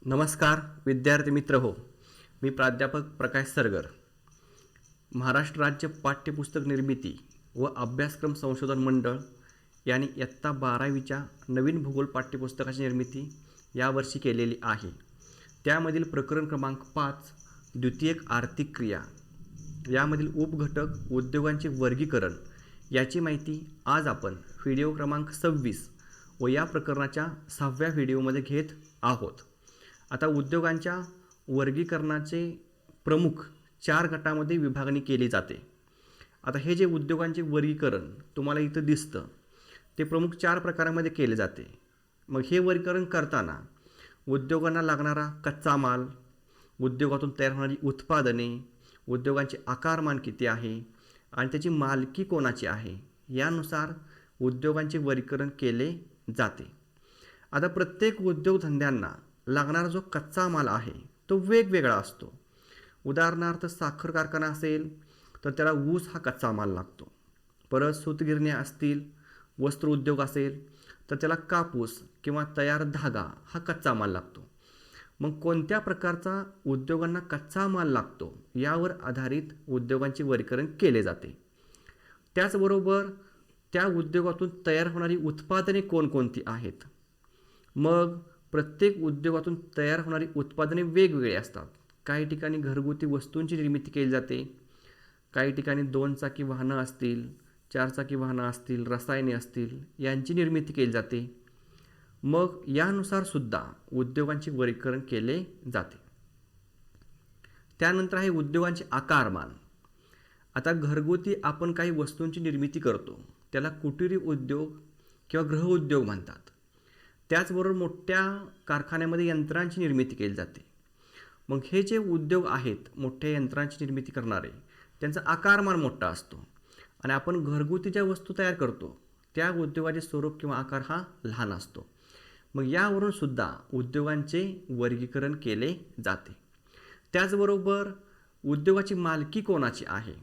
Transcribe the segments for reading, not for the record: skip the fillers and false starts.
नमस्कार विद्यार्थी मित्र हो. मी प्राध्यापक प्रकाश सरगर. महाराष्ट्र राज्य पाठ्यपुस्तक निर्मिती व अभ्यासक्रम संशोधन मंडळ यांनी इयत्ता 12वीच्या नवीन भूगोल पाठ्यपुस्तकाची निर्मिती यावर्षी केलेली आहे. त्यामधील प्रकरण क्रमांक 5 द्वितीयक आर्थिक क्रिया यामधील उपघटक उद्योगांचे वर्गीकरण याची माहिती आज आपण व्हिडिओ क्रमांक 26 व या प्रकरणाच्या 6व्या व्हिडिओमध्ये घेत आहोत. आता उद्योगांच्या वर्गीकरणाचे प्रमुख 4 गटामध्ये विभागणी केली जाते. आता हे जे उद्योगांचे वर्गीकरण तुम्हाला इथं दिसतं ते प्रमुख 4 प्रकारामध्ये केले जाते. मग हे वर्गीकरण करताना उद्योगांना लागणारा कच्चा माल, उद्योगातून तयार होणारी उत्पादने, उद्योगांचे आकारमान किती आहे आणि त्याची मालकी कोणाची आहे यानुसार उद्योगांचे वर्गीकरण केले जाते. आता प्रत्येक उद्योगधंद्यांना लागणारा जो कच्चा माल आहे तो वेगवेगळा असतो. उदाहरणार्थ साखर कारखाना असेल तर त्याला ऊस हा कच्चा माल लागतो. परत सूतगिरण्या असतील, वस्त्र उद्योग असेल तर त्याला कापूस किंवा तयार धागा हा कच्चा माल लागतो. मग कोणत्या प्रकारचा उद्योगांना कच्चा माल लागतो यावर आधारित उद्योगांचे वर्गीकरण केले जाते. त्याचबरोबर त्या उद्योगातून तयार होणारी उत्पादने कोणकोणती आहेत. मग प्रत्येक उद्योगातून तयार होणारी उत्पादने वेगवेगळी असतात. काही ठिकाणी घरगुती वस्तूंची निर्मिती केली जाते, काही ठिकाणी 2 चाकी वाहनं असतील, 4 चाकी वाहनं असतील, रसायने असतील यांची निर्मिती केली जाते. मग यानुसार सुद्धा उद्योगांचे वर्गीकरण केले जाते. त्यानंतर आहे उद्योगांचे आकारमान. आता घरगुती आपण काही वस्तूंची निर्मिती करतो त्याला कुटिरी उद्योग किंवा गृहउद्योग म्हणतात. त्याचबरोबर मोठ्या कारखान्यामध्ये यंत्रांची निर्मिती केली जाते. मग हे जे उद्योग आहेत मोठ्या यंत्रांची निर्मिती करणारे त्यांचा आकारमान मोठा असतो आणि आपण घरगुती ज्या वस्तू तयार करतो त्या उद्योगाचे स्वरूप किंवा आकार हा लहान असतो. मग यावरून सुद्धा उद्योगांचे वर्गीकरण केले जाते. त्याचबरोबर उद्योगाची मालकी कोणाची आहे.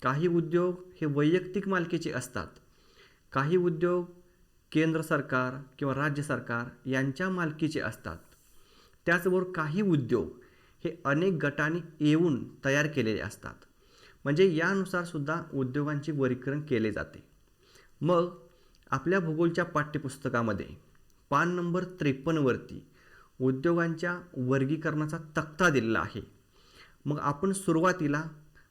काही उद्योग हे वैयक्तिक मालकीचे असतात, काही उद्योग केंद्र सरकार किंवा राज्य सरकार यांच्या मालकीचे असतात. त्याचबरोबर काही उद्योग हे अनेक गटांनी येऊन तयार केलेले असतात. म्हणजे यानुसार सुद्धा उद्योगांचे वर्गीकरण केले जाते. मग आपल्या भूगोलच्या पाठ्यपुस्तकामध्ये पान नंबर 53 वरती उद्योगांच्या वर्गीकरणाचा तक्ता दिलेला आहे. मग आपण सुरुवातीला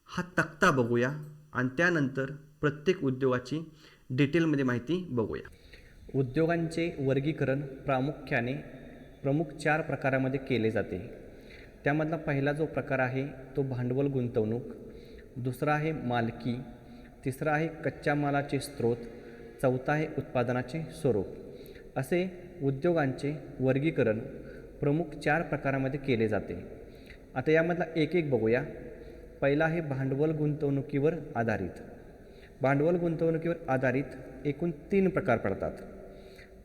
हा तक्ता बघूया आणि त्यानंतर प्रत्येक उद्योगाची डिटेलमध्ये माहिती बघूया. उद्योगांचे वर्गीकरण प्रामुख्याने प्रमुख 4 प्रकारामध्ये केले जाते. त्यामधला पहिला जो प्रकार आहे तो भांडवल गुंतवणूक, दुसरा आहे मालकी, तिसरा आहे कच्च्या मालाचे स्रोत, चौथा आहे उत्पादनाचे स्वरूप. असे उद्योगांचे वर्गीकरण प्रमुख 4 प्रकारामध्ये केले जाते. आता यामधला एक एक बघूया. पहिला आहे भांडवल गुंतवणुकीवर आधारित. भांडवल गुंतवणुकीवर आधारित एकूण 3 प्रकार पडतात.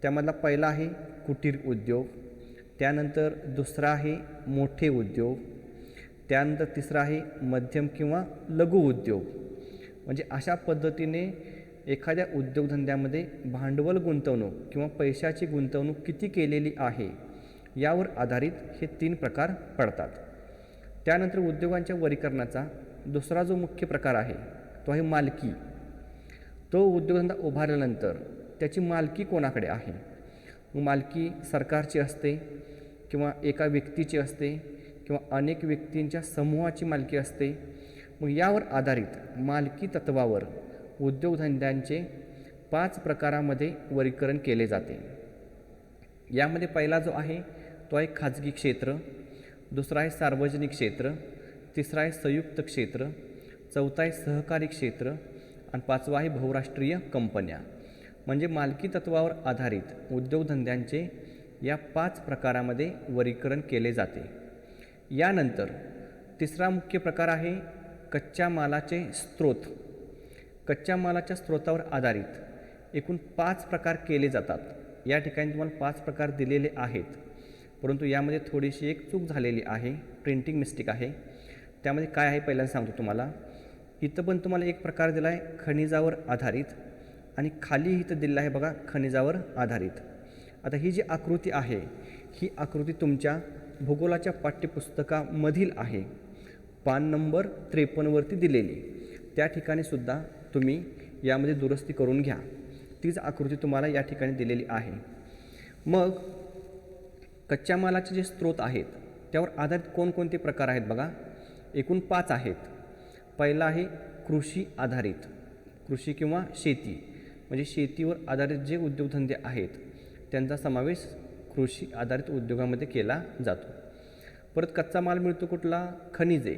त्यामधला पहिला आहे कुटीर उद्योग, त्यानंतर दुसरा आहे मोठे उद्योग, त्यानंतर तिसरा आहे मध्यम किंवा लघु उद्योग. म्हणजे अशा पद्धतीने एखाद्या उद्योगधंद्यामध्ये भांडवल गुंतवणूक किंवा पैशाची गुंतवणूक किती केलेली आहे यावर आधारित हे 3 प्रकार पडतात. त्यानंतर उद्योगांच्या वर्गीकरणाचा दुसरा जो मुख्य प्रकार आहे तो आहे मालकी. तो उद्योगधंदा उभारल्यानंतर त्याची मालकी कोणाकडे आहे. मालकी सरकारची असते किंवा एका व्यक्तीची असते किंवा अनेक व्यक्तींच्या समूहाची मालकी असते. मग यावर आधारित मालकी तत्वावर उद्योगधंद्यांचे 5 प्रकारामध्ये वर्गीकरण केले जाते. यामध्ये पहिला जो आहे तो आहे खाजगी क्षेत्र, दुसरा आहे सार्वजनिक क्षेत्र, तिसरा आहे संयुक्त क्षेत्र, चौथा आहे सहकारी क्षेत्र आणि 5वा आहे बहुराष्ट्रीय कंपन्या. म्हणजे मालकी तत्वावर आधारित उद्योगधंद्यांचे या 5 प्रकारामध्ये वर्गीकरण केले जाते. यानंतर तिसरा मुख्य प्रकार आहे कच्च्या मालाचे स्रोत. कच्च्या मालाच्या स्रोतावर आधारित एकूण 5 प्रकार केले जातात. या ठिकाणी तुम्हाला 5 प्रकार दिलेले आहेत, परंतु यामध्ये थोडीशी एक चूक झालेली आहे, प्रिंटिंग मिस्टेक आहे. त्यामध्ये काय आहे पहिल्यांदा सांगतो तुम्हाला. इथं पण तुम्हाला एक प्रकार दिला आहे खनिजावर आधारित आणि खाली इथं दिलेलं आहे बघा खनिजावर आधारित. आता ही जी आकृती आहे ही आकृती तुमच्या भूगोलाच्या पाठ्यपुस्तकामधील आहे, पान नंबर 53वरती दिलेली. त्या ठिकाणी सुद्धा तुम्ही यामध्ये दुरुस्ती करून घ्या. तीच आकृती तुम्हाला या ठिकाणी दिलेली आहे. मग कच्च्या मालाचे जे स्रोत आहेत त्यावर आधारित कोणकोणते प्रकार आहेत बघा, एकूण 5 आहेत. पहिला आहे कृषी आधारित, कृषी किंवा शेती म्हणजे शेतीवर आधारित जे उद्योगधंदे आहेत त्यांचा समावेश कृषी आधारित उद्योगामध्ये केला जातो. परत कच्चा माल मिळतो कुठला, खनिजे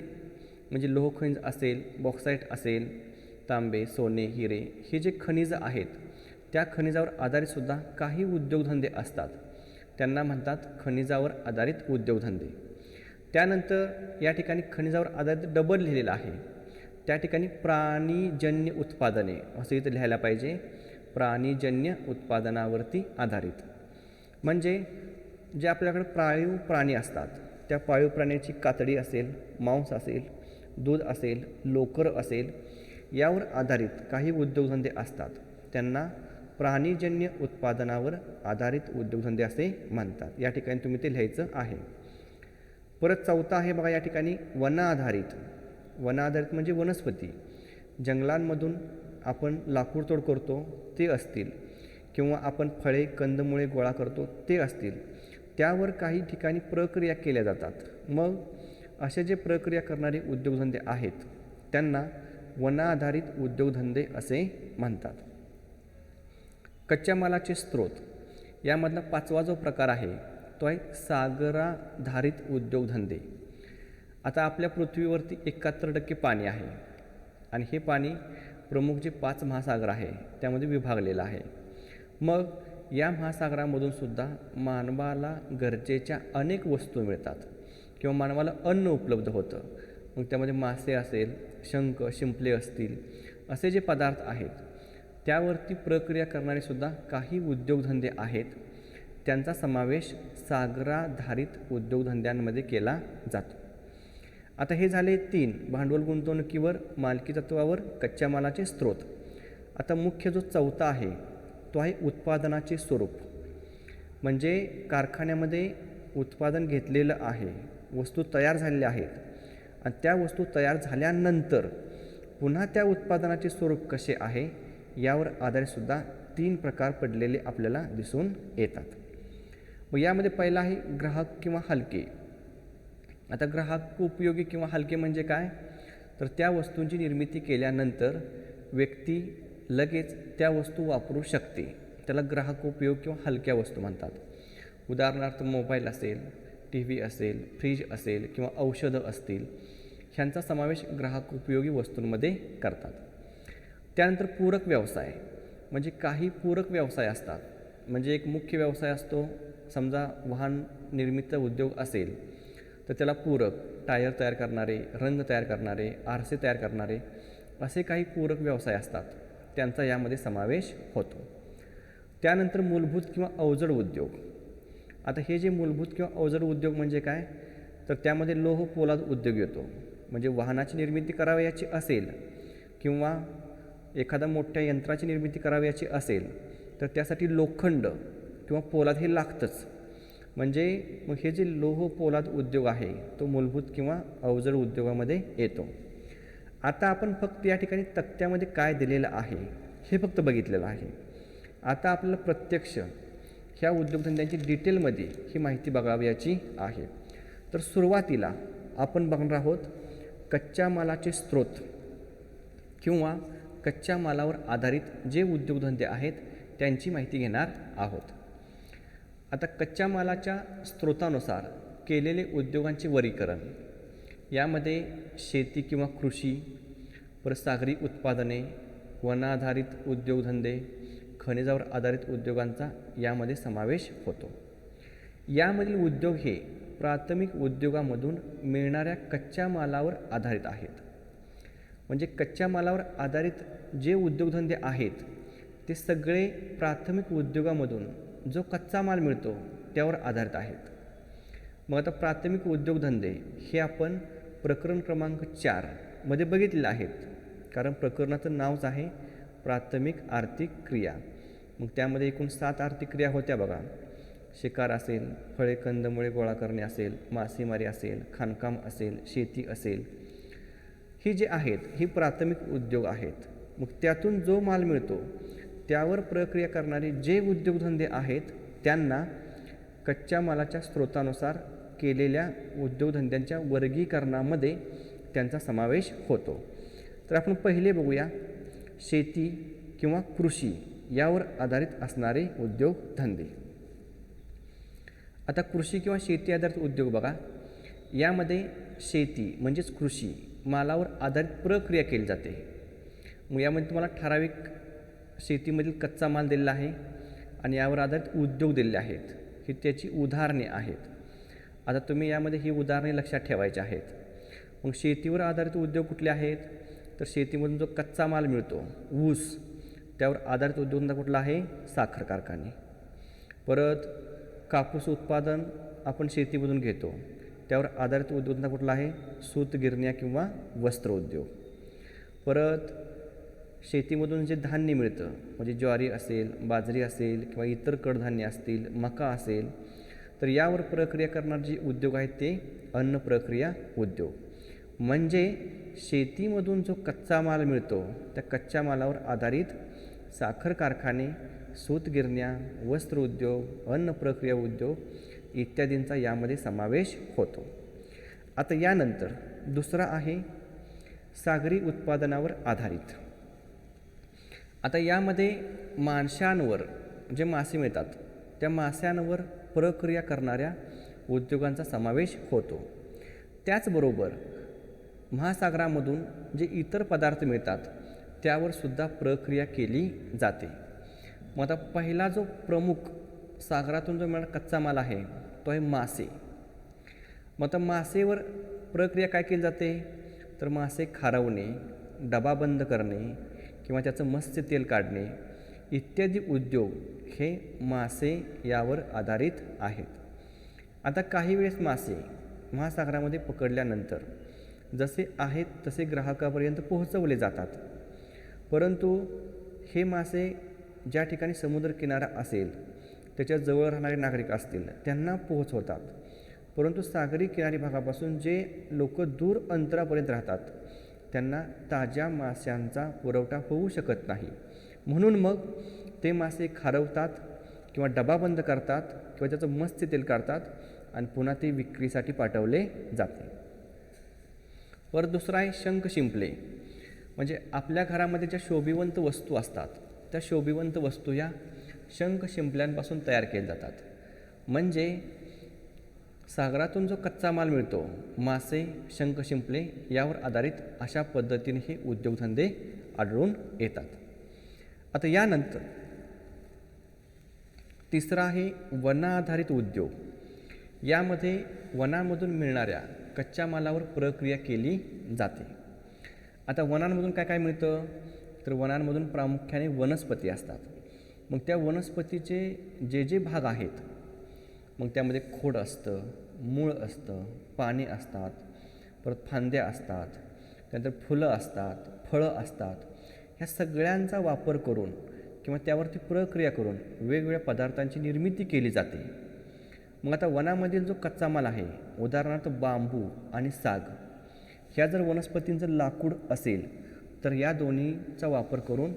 म्हणजे लोह खनिज असेल, बॉक्साईट असेल, तांबे, सोने, हिरे हे जे खनिज आहेत त्या खनिजावर आधारितसुद्धा काही उद्योगधंदे असतात, त्यांना म्हणतात खनिजावर आधारित उद्योगधंदे. त्यानंतर या ठिकाणी खनिजावर आधारित डबल लिहिलेलं आहे, त्या ठिकाणी प्राणीजन्य उत्पादने असं इथं लिहायला पाहिजे, प्राणीजन्य उत्पादनावरती आधारित. म्हणजे जे आपल्याकडे पाळीव प्राणी असतात त्या पाळीव प्राण्याची कातडी असेल, मांस असेल, दूध असेल, लोकर असेल यावर आधारित काही उद्योगधंदे असतात, त्यांना प्राणीजन्य उत्पादनावर आधारित उद्योगधंदे असे म्हणतात. या ठिकाणी तुम्ही ते लिहायचं आहे. परत चौथा आहे बघा या ठिकाणी वनाधारित. वनाधारित म्हणजे वनस्पती, जंगलांमधून आपण लाकूड तोड करतो ते असतील किंवा आपण फळे कंदमुळे गोळा करतो ते असतील, त्यावर काही ठिकाणी प्रक्रिया केल्या जातात. मग असे जे प्रक्रिया करणारे उद्योगधंदे आहेत त्यांना वनाधारित उद्योगधंदे असे म्हणतात. कच्च्या मालाचे स्रोत यामधला 5वा जो प्रकार आहे तो आहे सागराधारित उद्योगधंदे. आता आपल्या पृथ्वीवरती 71% पाणी आहे आणि हे पाणी प्रमुख जे 5 महासागर आहे त्यामध्ये विभागलेलं आहे. मग या महासागरामधून सुद्धा मानवाला गरजेच्या अनेक वस्तू मिळतात किंवा मानवाला अन्न उपलब्ध होतं. मग त्यामध्ये मासे असेल, शंख, शिंपले असतील, असे जे पदार्थ आहेत त्यावरती प्रक्रिया करणारे सुद्धा काही उद्योगधंदे आहेत, त्यांचा समावेश सागराधारित उद्योगधंद्यांमध्ये केला जातो. आता हे झाले 3 भांडवल गुंतवणुकीवर, मालकी तत्वावर, कच्च्या मालाचे स्रोत. आता मुख्य जो चौथा आहे तो आहे उत्पादनाचे स्वरूप. म्हणजे कारखान्यामध्ये उत्पादन घेतलेलं आहे, वस्तू तयार झालेल्या आहेत आणि त्या वस्तू तयार झाल्यानंतर पुन्हा त्या उत्पादनाचे स्वरूप कसे आहे यावर आधारितसुद्धा 3 प्रकार पडलेले आपल्याला दिसून येतात. मग यामध्ये पहिला आहे ग्राहक किंवा हलके. आता ग्राहक उपयोगी किंवा हलके म्हणजे काय, तर त्या वस्तूंची निर्मिती केल्यानंतर व्यक्ती लगेच त्या वस्तू वापरू शकते, त्याला ग्राहक उपयोग किंवा हलक्या वस्तू म्हणतात. उदाहरणार्थ मोबाईल असेल, टी व्ही असेल, फ्रीज असेल किंवा औषधं असतील, ह्यांचा समावेश ग्राहक उपयोगी वस्तूंमध्ये करतात. त्यानंतर पूरक व्यवसाय म्हणजे काही पूरक व्यवसाय असतात. म्हणजे एक मुख्य व्यवसाय असतो, समजा वाहन निर्मिती उद्योग असेल तर त्याला पूरक टायर तयार करणारे, रंग तयार करणारे, आरसे तयार करणारे असे काही पूरक व्यवसाय असतात, त्यांचा यामध्ये समावेश होतो. त्यानंतर मूलभूत किंवा अवजड उद्योग. आता हे जे मूलभूत किंवा अवजड उद्योग म्हणजे काय, तर त्यामध्ये लोह पोलाद उद्योग येतो. म्हणजे वाहनाची निर्मिती करावयाची असेल किंवा एखाद्या मोठ्या यंत्राची निर्मिती करावयाची असेल तर त्यासाठी लोखंड किंवा पोलाद हे लागतंच. म्हणजे मग हे जे लोह पोलाद उद्योग आहे तो मूलभूत किंवा अवजड उद्योगामध्ये येतो. आता आपण फक्त या ठिकाणी तक्त्यामध्ये काय दिलेलं आहे हे फक्त बघितलेलं आहे. आता आपल्याला प्रत्यक्ष ह्या उद्योगधंद्यांची डिटेलमध्ये ही माहिती बघावयाची आहे. तर सुरुवातीला आपण बघणार आहोत कच्च्या मालाचे स्रोत किंवा कच्च्या मालावर आधारित जे उद्योगधंदे आहेत त्यांची माहिती घेणार आहोत. आता कच्च्या मालाच्या स्रोतानुसार केलेले उद्योगांचे वर्गीकरण, यामध्ये शेती किंवा कृषी, परत सागरी उत्पादने, वनाधारित उद्योगधंदे, खनिजावर आधारित उद्योगांचा यामध्ये समावेश होतो. यामधील उद्योग हे प्राथमिक उद्योगामधून मिळणाऱ्या कच्च्या मालावर आधारित आहेत. म्हणजे कच्च्या मालावर आधारित जे उद्योगधंदे आहेत ते सगळे प्राथमिक उद्योगामधून जो कच्चा माल मिळतो त्यावर आधारित आहेत. मग आता प्राथमिक उद्योगधंदे हे आपण प्रकरण क्रमांक 4 मध्ये बघितलेले आहेत, कारण प्रकरणाचं नावच आहे प्राथमिक आर्थिक क्रिया. मग त्यामध्ये एकूण 7 आर्थिक क्रिया होत्या बघा. शिकार असेल, फळे कंदमुळे गोळा करणे असेल, मासेमारी असेल, खाणकाम असेल, शेती असेल, ही जे आहेत ही प्राथमिक उद्योग आहेत. मग त्यातून जो माल मिळतो त्यावर प्रक्रिया करणारे जे उद्योगधंदे आहेत त्यांना कच्च्या मालाच्या स्रोतानुसार केलेल्या उद्योगधंद्यांच्या वर्गीकरणामध्ये त्यांचा समावेश होतो. तर आपण पहिले बघूया शेती किंवा कृषी यावर आधारित असणारे उद्योगधंदे. आता कृषी किंवा शेती आधारित उद्योग बघा, यामध्ये शेती म्हणजेच कृषी मालावर आधारित प्रक्रिया केली जाते. मग यामध्ये तुम्हाला ठराविक शेतीमधील कच्चा माल दिलेला आहे आणि यावर आधारित उद्योग दिलेले आहेत. ही त्याची उदाहरणे आहेत. आता तुम्ही यामध्ये ही उदाहरणे लक्षात ठेवायची आहेत. मग शेतीवर आधारित उद्योग कुठले आहेत, तर शेतीमधून जो कच्चा माल मिळतो ऊस, त्यावर आधारित उद्योगधंदा कुठला आहे, साखर कारखाने. परत कापूस उत्पादन आपण शेतीमधून घेतो, त्यावर आधारित उद्योगधंदा कुठला आहे, सूतगिरण्या किंवा वस्त्र उद्योग. परत शेतीमधून जे धान्य मिळतं म्हणजे ज्वारी असेल, बाजरी असेल किंवा इतर कडधान्य असतील, मका असेल, तर यावर प्रक्रिया करणारे जे उद्योग आहेत ते अन्न प्रक्रिया उद्योग. म्हणजे शेतीमधून जो कच्चा माल मिळतो त्या कच्च्या मालावर आधारित साखर कारखाने, सूतगिरण्या, वस्त्र उद्योग, अन्न प्रक्रिया उद्योग इत्यादींचा यामध्ये समावेश होतो. आता यानंतर दुसरा आहे सागरी उत्पादनावर आधारित. आता यामध्ये माशांवर जे मासे मिळतात त्या माशांवर प्रक्रिया करणाऱ्या उद्योगांचा समावेश होतो. त्याचबरोबर महासागरामधून जे इतर पदार्थ मिळतात त्यावर सुद्धा प्रक्रिया केली जाते. मग आता पहिला जो प्रमुख सागरातून जो मिळणारा कच्चा माल आहे तो आहे मासे. मग आता मासेवर प्रक्रिया काय केली जाते, तर मासे खारवणे, डबा बंद करणे किंवा त्याचं मत्स्य तेल काढणे इत्यादी उद्योग हे मासे यावर आधारित आहेत. आता काही वेळेस मासे महासागरामध्ये पकडल्यानंतर जसे आहेत तसे ग्राहकापर्यंत पोहोचवले जातात. परंतु हे मासे ज्या ठिकाणी समुद्रकिनारा असेल त्याच्या जवळ राहणारे नागरिक असतील त्यांना पोहोचवतात. परंतु सागरी किनारी भागापासून जे लोक दूर अंतरापर्यंत राहतात त्यांना ताज्या माशांचा पुरवठा होऊ शकत नाही. म्हणून मग ते मासे खारवतात किंवा डबा बंद करतात किंवा त्याचं मत्स्य तेल काढतात आणि पुन्हा ते विक्रीसाठी पाठवले जाते. परत दुसरा आहे शंख शिंपले. म्हणजे आपल्या घरामध्ये ज्या शोभिवंत वस्तू असतात त्या शोभिवंत वस्तू या शंख शिंपल्यांपासून तयार केल्या जातात. म्हणजे सागरातून जो कच्चा माल मिळतो मासे, शंख शिंपले यावर आधारित अशा पद्धतीने हे उद्योगधंदे आढळून येतात. आता यानंतर तिसरा आहे वनाधारित उद्योग. यामध्ये वनांमधून मिळणाऱ्या कच्च्या मालावर प्रक्रिया केली जाते. आता वनांमधून काय काय मिळतं, तर वनांमधून प्रामुख्याने वनस्पती असतात. मग त्या वनस्पतीचे जे जे भाग आहेत मग त्यामध्ये खोड असतं, मूळ असतं, पाने असतात, परत फांद्या असतात, त्यानंतर फुलं असतात, फळं असतात. ह्या सगळ्यांचा वापर करून किंवा त्यावरती प्रक्रिया करून वेगवेगळ्या पदार्थांची निर्मिती केली जाते. मग आता वनामधील जो कच्चा माल आहे उदाहरणार्थ बांबू आणि साग, ह्या जर वनस्पतींचं लाकूड असेल तर या दोन्हीचा वापर करून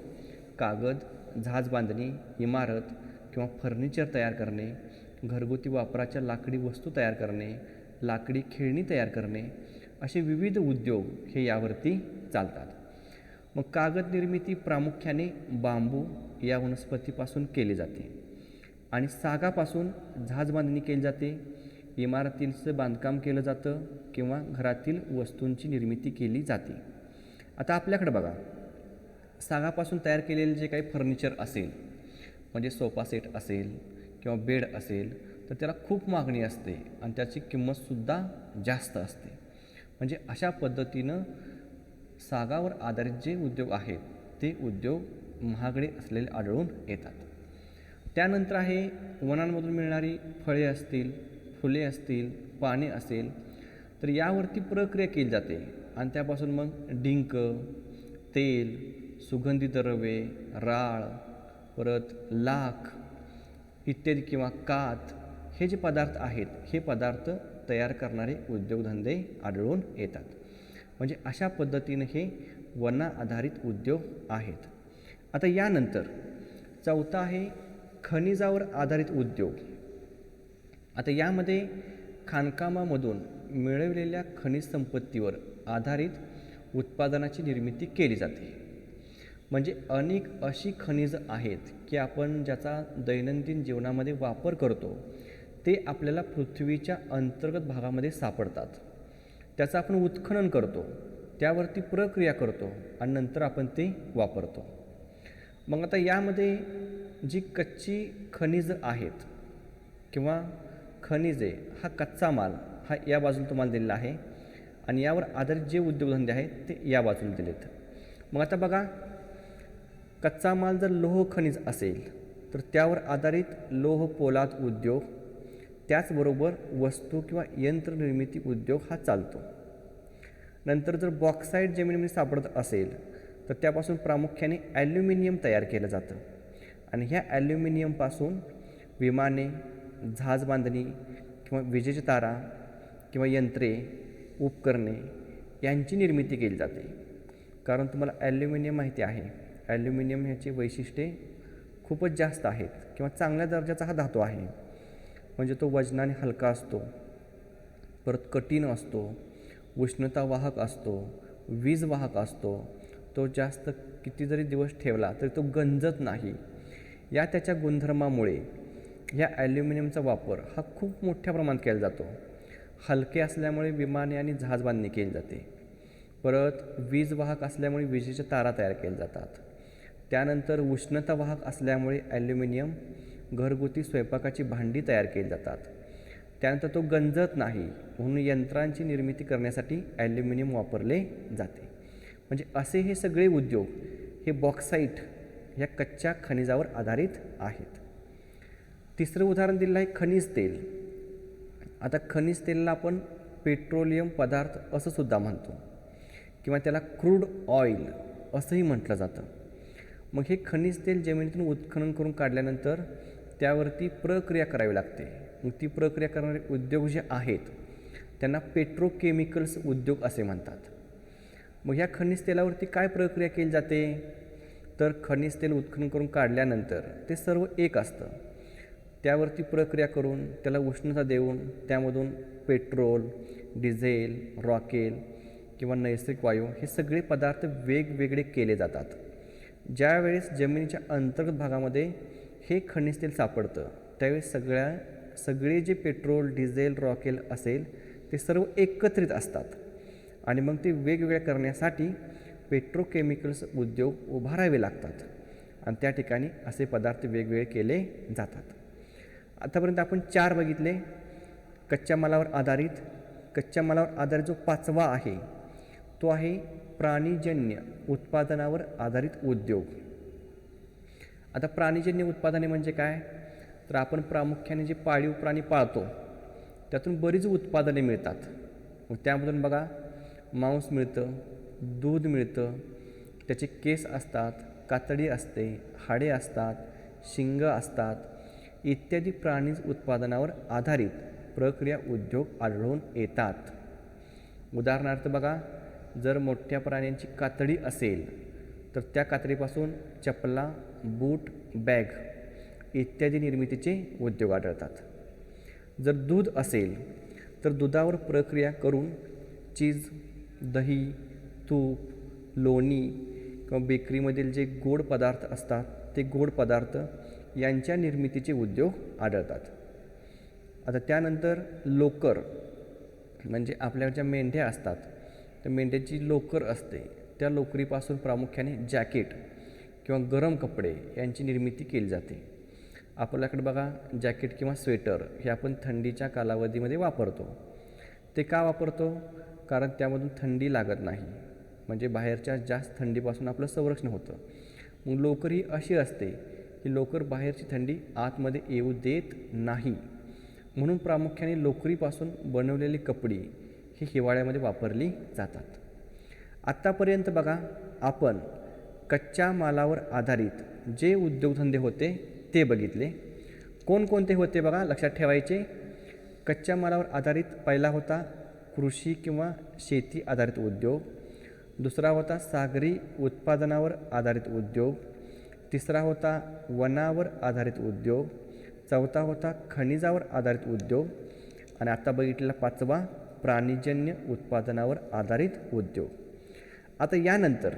कागद, जहाज बांधणी, इमारत किंवा फर्निचर तयार करणे, घरगुती वापराच्या लाकडी वस्तू तयार करणे, लाकडी खेळणी तयार करणे असे विविध उद्योग हे यावरती चालतात. मग कागद निर्मिती प्रामुख्याने बांबू या वनस्पतीपासून केली जाते आणि सागापासून जहाज बांधणी केली जाते, इमारतींचं बांधकाम केलं जातं किंवा घरातील वस्तूंची निर्मिती केली जाते. आता आपल्याकडे बघा सागापासून तयार केलेले जे काही फर्निचर असेल म्हणजे सोफा सेट असेल किंवा बेड असेल तर त्याला खूप मागणी असते आणि त्याची किंमतसुद्धा जास्त असते. म्हणजे अशा पद्धतीनं सागावर आधारित जे उद्योग आहेत ते उद्योग महागडे असलेले आढळून येतात. त्यानंतर आहे वनांमधून मिळणारी फळे असतील, फुले असतील, पाने असेल तर यावरती प्रक्रिया केली जाते आणि त्यापासून मग डिंक, तेल, सुगंधी द्रव्ये, राळ, परत लाख इत्यादी किंवा काथ हे जे पदार्थ आहेत हे पदार्थ तयार करणारे उद्योगधंदे आढळून येतात. म्हणजे अशा पद्धतीने हे वन आधारित उद्योग आहेत. आता यानंतर चौथा आहे खनिजावर आधारित उद्योग. आता यामध्ये खाणकामामधून मिळवलेल्या खनिज संपत्तीवर आधारित उत्पादनाची निर्मिती केली जाते. म्हणजे अनेक अशी खनिज आहेत की आपण ज्याचा दैनंदिन जीवनामध्ये वापर करतो ते आपल्याला पृथ्वीच्या अंतर्गत भागामध्ये सापडतात. त्याचं आपण उत्खनन करतो, त्यावरती प्रक्रिया करतो आणि नंतर आपण ते वापरतो. मग आता यामध्ये जी कच्ची खनिज आहेत किंवा खनिजे हा कच्चा माल हा या बाजूला तुम्हाला दिलेला आहे आणि यावर आधारित जे उद्योगधंदे आहेत ते या बाजूला दिलेत. मग आता बघा, कच्चा माल जर लोह खनिज असेल तर त्यावर आधारित लोह पोलाद उद्योग, त्याचबरोबर वस्तू किंवा यंत्रनिर्मिती उद्योग हा चालतो. नंतर जर बॉक्साईट जमिनीमध्ये सापडत असेल तर त्यापासून प्रामुख्याने ॲल्युमिनियम तयार केलं जातं आणि ह्या ॲल्युमिनियमपासून विमाने, जहाज बांधणी किंवा विजेच्या तारा किंवा यंत्रे, उपकरणे यांची निर्मिती केली जाते. कारण तुम्हाला ॲल्युमिनियम माहिती आहे, ॲल्युमिनियम ह्याची वैशिष्ट्ये खूपच जास्त आहेत किंवा चांगल्या दर्जाचा हा धातू आहे. म्हणजे तो वजनाने हलका असतो, परत कठीण असतो, उष्णता वाहक असतो, वीज वाहक असतो. तो जास्त किती जरी दिवस ठेवला तरी तो गंजत नाही. या त्याच्या गुणधर्मामुळे ह्या ॲल्युमिनियमचा वापर हा खूप मोठ्या प्रमाणात केला जातो. हलके असल्यामुळे विमाने आणि जहाज बांधणी केली जाते. परत वीज वाहक असल्यामुळे विजेच्या तारा तयार केल्या जातात. त्यानंतर उष्णता वाहक असल्यामुळे ॲल्युमिनियम घरगुती स्वयंपाकाची भांडी तयार केली जातात. त्यानंतर तो गंजत नाही म्हणून यंत्रांची निर्मिती करण्यासाठी ॲल्युमिनियम वापरले जाते. म्हणजे असे हे सगळे उद्योग हे बॉक्साईट ह्या कच्च्या खनिजावर आधारित आहेत. तिसरं उदाहरण दिलं आहे खनिज तेल. आता खनिज तेलला आपण पेट्रोलियम पदार्थ असं सुद्धा म्हणतो किंवा त्याला क्रूड ऑइल असंही म्हटलं जातं. मग हे खनिज तेल जमिनीतून उत्खनन करून काढल्यानंतर त्यावरती प्रक्रिया करावी लागते. मग ती प्रक्रिया करणारे उद्योग जे आहेत त्यांना पेट्रोकेमिकल्स उद्योग असे म्हणतात. मग ह्या खनिज तेलावरती काय प्रक्रिया केली जाते तर खनिज तेल उत्खनन करून काढल्यानंतर ते सर्व एक असतं. त्यावरती प्रक्रिया करून त्याला उष्णता देऊन त्यामधून पेट्रोल, डिझेल, रॉकेल किंवा नैसर्गिक वायू हे सगळे पदार्थ वेगवेगळे केले जातात. ज्यावेळेस जमिनीच्या अंतर्गत भागामध्ये हे खनिज तेल सापडतं त्यावेळेस सगळे जे पेट्रोल, डिझेल, रॉकेल असेल ते सर्व एकत्रित असतात आणि मग ते वेगवेगळ्या करण्यासाठी पेट्रोकेमिकल्स उद्योग उभारावे लागतात आणि त्या ठिकाणी असे पदार्थ वेगवेगळे केले जातात. आतापर्यंत आपण 4 बघितले कच्च्या मालावर आधारित. कच्च्या मालावर आधारित जो 5वा आहे तो आहे प्राणीजन्य उत्पादनावर आधारित उद्योग. आता प्राणीजन्य उत्पादने म्हणजे काय तर आपण प्रामुख्याने जे पाळीव प्राणी पाळतो त्यातून बरीच उत्पादने मिळतात. मग त्यामधून बघा मांस मिळतं, दूध मिळतं, त्याचे केस असतात, कातडी असते, हाडे असतात, शिंग असतात इत्यादी प्राणी उत्पादनावर आधारित प्रक्रिया उद्योग आढळून येतात. उदाहरणार्थ बघा, जर मोठ्या प्राण्यांची कातडी असेल तर त्या कातडीपासून चपला, बूट, बॅग इत्यादी निर्मितीचे उद्योग आढळतात. जर दूध असेल तर दुधावर प्रक्रिया करून चीज, दही, तूप, लोणी किंवा बेकरीमधील जे गोड पदार्थ असतात ते गोड पदार्थ यांच्या निर्मितीचे उद्योग आढळतात. आता त्यानंतर लोकर म्हणजे आपल्या ज्या मेंढ्या असतात त्या मेंढ्याची लोकर असते त्या लोकरीपासून प्रामुख्याने जॅकेट किंवा गरम कपडे यांची निर्मिती केली जाते. आपल्याकडे बघा जॅकेट किंवा स्वेटर हे आपण थंडीच्या कालावधीमध्ये वापरतो. ते का वापरतो कारण त्यामधून थंडी लागत नाही म्हणजे बाहेरच्या जास्त थंडीपासून आपलं संरक्षण होतं. मग लोकर ही अशी असते की लोकर बाहेरची थंडी आतमध्ये येऊ देत नाही म्हणून प्रामुख्याने लोकरीपासून बनवलेली कपडी ही हिवाळ्यामध्ये वापरली जातात. आत्तापर्यंत बघा आपण कच्च्या मालावर आधारित जे उद्योगधंदे होते ते बघितले. कोणकोणते होते बघा, लक्षात ठेवायचे. कच्च्या मालावर आधारित पहिला होता कृषी किंवा शेती आधारित उद्योग. दुसरा होता सागरी उत्पादनावर आधारित उद्योग. तिसरा होता वनावर आधारित उद्योग. चौथा होता खनिजावर आधारित उद्योग. आणि आता बघितलेला पाचवा प्राणीजन्य उत्पादनावर आधारित उद्योग. आता यानंतर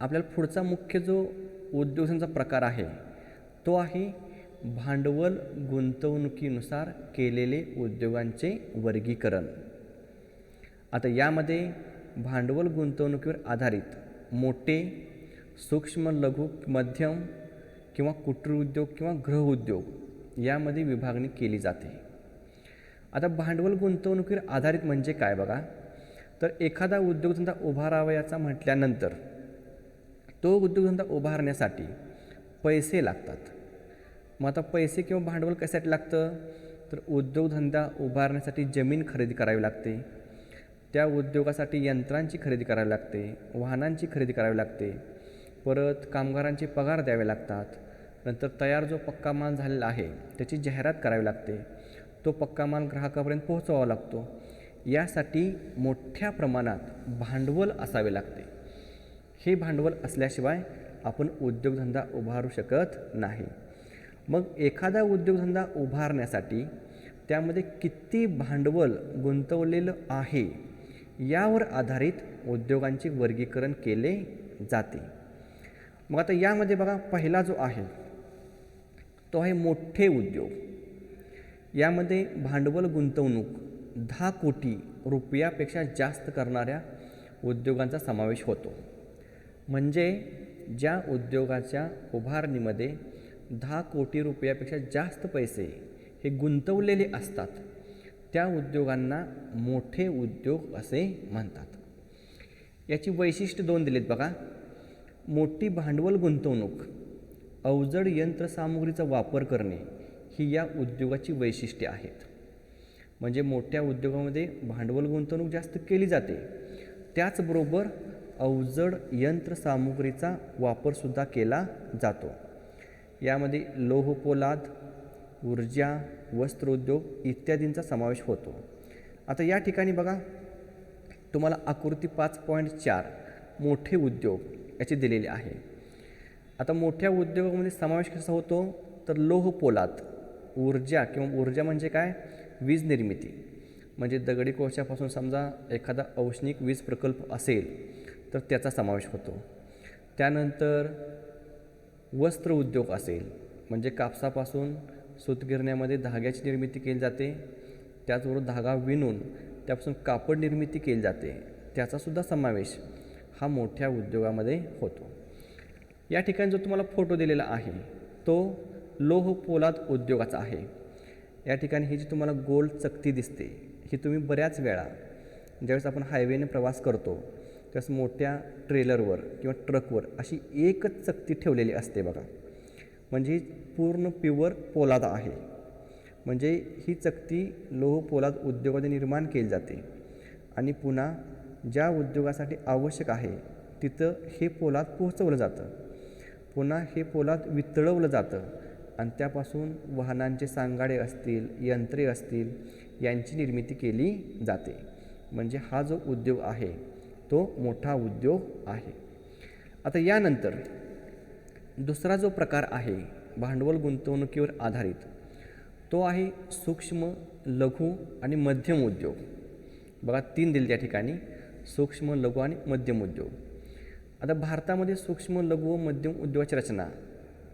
आपल्याला पुढचा मुख्य जो उद्योगांचा प्रकार आहे तो आहे भांडवल गुंतवणुकीनुसार केलेले उद्योगांचे वर्गीकरण. आता यामध्ये भांडवल गुंतवणुकीवर आधारित मोठे, सूक्ष्म, लघु, मध्यम किंवा कुटीर उद्योग किंवा गृहउद्योग यामध्ये विभागणी केली जाते. आता भांडवल गुंतवणुकीवर आधारित म्हणजे काय बघा, तर एखादा उद्योगधंदा उभारावयाचा म्हटल्यानंतर तो उद्योगधंदा उभारण्यासाठी पैसे लागतात. मग आता पैसे किंवा भांडवल कशासाठी लागतं, तर उद्योगधंदा उभारण्यासाठी जमीन खरेदी करावी लागते, त्या उद्योगासाठी यंत्रांची खरेदी करावी लागते, वाहनांची खरेदी करावी लागते, परत कामगारांचे पगार द्यावे लागतात. नंतर तयार जो पक्का माल झालेला आहे त्याची जाहिरात करावी लागते, तो पक्का माल ग्राहकापर्यंत पोहोचवावा लागतो. यासाठी मोठ्या प्रमाणात भांडवल असावे लागते. हे भांडवल असल्याशिवाय आपण उद्योगधंदा उभारू शकत नाही. मग एखादा उद्योगधंदा उभारण्यासाठी त्यामध्ये किती भांडवल गुंतवलेलं आहे यावर आधारित उद्योगांचे वर्गीकरण केले जाते. मग आता यामध्ये बघा, पहिला जो आहे तो आहे मोठे उद्योग. यामध्ये भांडवल गुंतवणूक 10 कोटी रुपयापेक्षा जास्त करणाऱ्या उद्योगांचा समावेश होतो. म्हणजे ज्या उद्योगाच्या उभारणीमध्ये 10 कोटी रुपयापेक्षा जास्त पैसे हे गुंतवलेले असतात त्या उद्योगांना मोठे उद्योग असे म्हणतात. याची वैशिष्ट्य 2 दिलेत बघा. मोठी भांडवल गुंतवणूक, अवजड यंत्रसामुग्रीचा वापर करणे ही या उद्योगाची वैशिष्ट्ये आहेत. म्हणजे मोठ्या उद्योगामध्ये भांडवल गुंतवणूक जास्त केली जाते, त्याचबरोबर अवजड यंत्रसामुग्रीचा वापरसुद्धा केला जातो. यामध्ये लोह पोलाद, ऊर्जा, वस्त्रोद्योग इत्यादींचा समावेश होतो. आता या ठिकाणी बघा, तुम्हाला आकृती 5.4 मोठे उद्योग याचे दिलेले आहे. आता मोठ्या उद्योगामध्ये समावेश कसा होतो, तर लोह पोलाद, ऊर्जा किंवा ऊर्जा म्हणजे काय, वीज निर्मिती. म्हणजे दगडी कोळशापासून समजा एखादा औष्णिक वीज प्रकल्प असेल तर त्याचा समावेश होतो. त्यानंतर वस्त्र उद्योग असेल, म्हणजे कापसापासून सूतगिरण्यामध्ये धाग्याची निर्मिती केली जाते, त्याचबरोबर धागा विणून त्यापासून कापड निर्मिती केली जाते, त्याचासुद्धा समावेश हा मोठ्या उद्योगामध्ये होतो. या ठिकाणी जो तुम्हाला फोटो दिलेला आहे तो लोह पोलाद उद्योगाचा आहे. या ठिकाणी ही जी तुम्हाला गोल चकती दिसते ही तुम्ही बऱ्याच वेळा ज्यावेळेस आपण हायवेने प्रवास करतो त्यावेळेस मोठ्या ट्रेलरवर किंवा ट्रकवर अशी एकच चकती ठेवलेली असते बघा. म्हणजे पूर्ण प्युअर पोलाद आहे. म्हणजे ही चकती लोह पोलाद उद्योगाने निर्माण केली जाते आणि पुन्हा ज्या उद्योगासाठी आवश्यक आहे तिथं हे पोलाद पोहोचवलं जातं. पुन्हा हे पोलाद वितळवलं जातं आणि त्यापासून वाहनांचे सांगाडे असतील, यंत्रे असतील यांची निर्मिती केली जाते. म्हणजे हा जो उद्योग आहे तो मोठा उद्योग आहे. आता यानंतर दुसरा जो प्रकार आहे भांडवल गुंतवणुकीवर आधारित तो आहे सूक्ष्म, लघु आणि मध्यम उद्योग. बघा 3 दिले त्या ठिकाणी, सूक्ष्म, लघु आणि मध्यम उद्योग. आता भारतामध्ये सूक्ष्म, लघु व मध्यम उद्योगाची रचना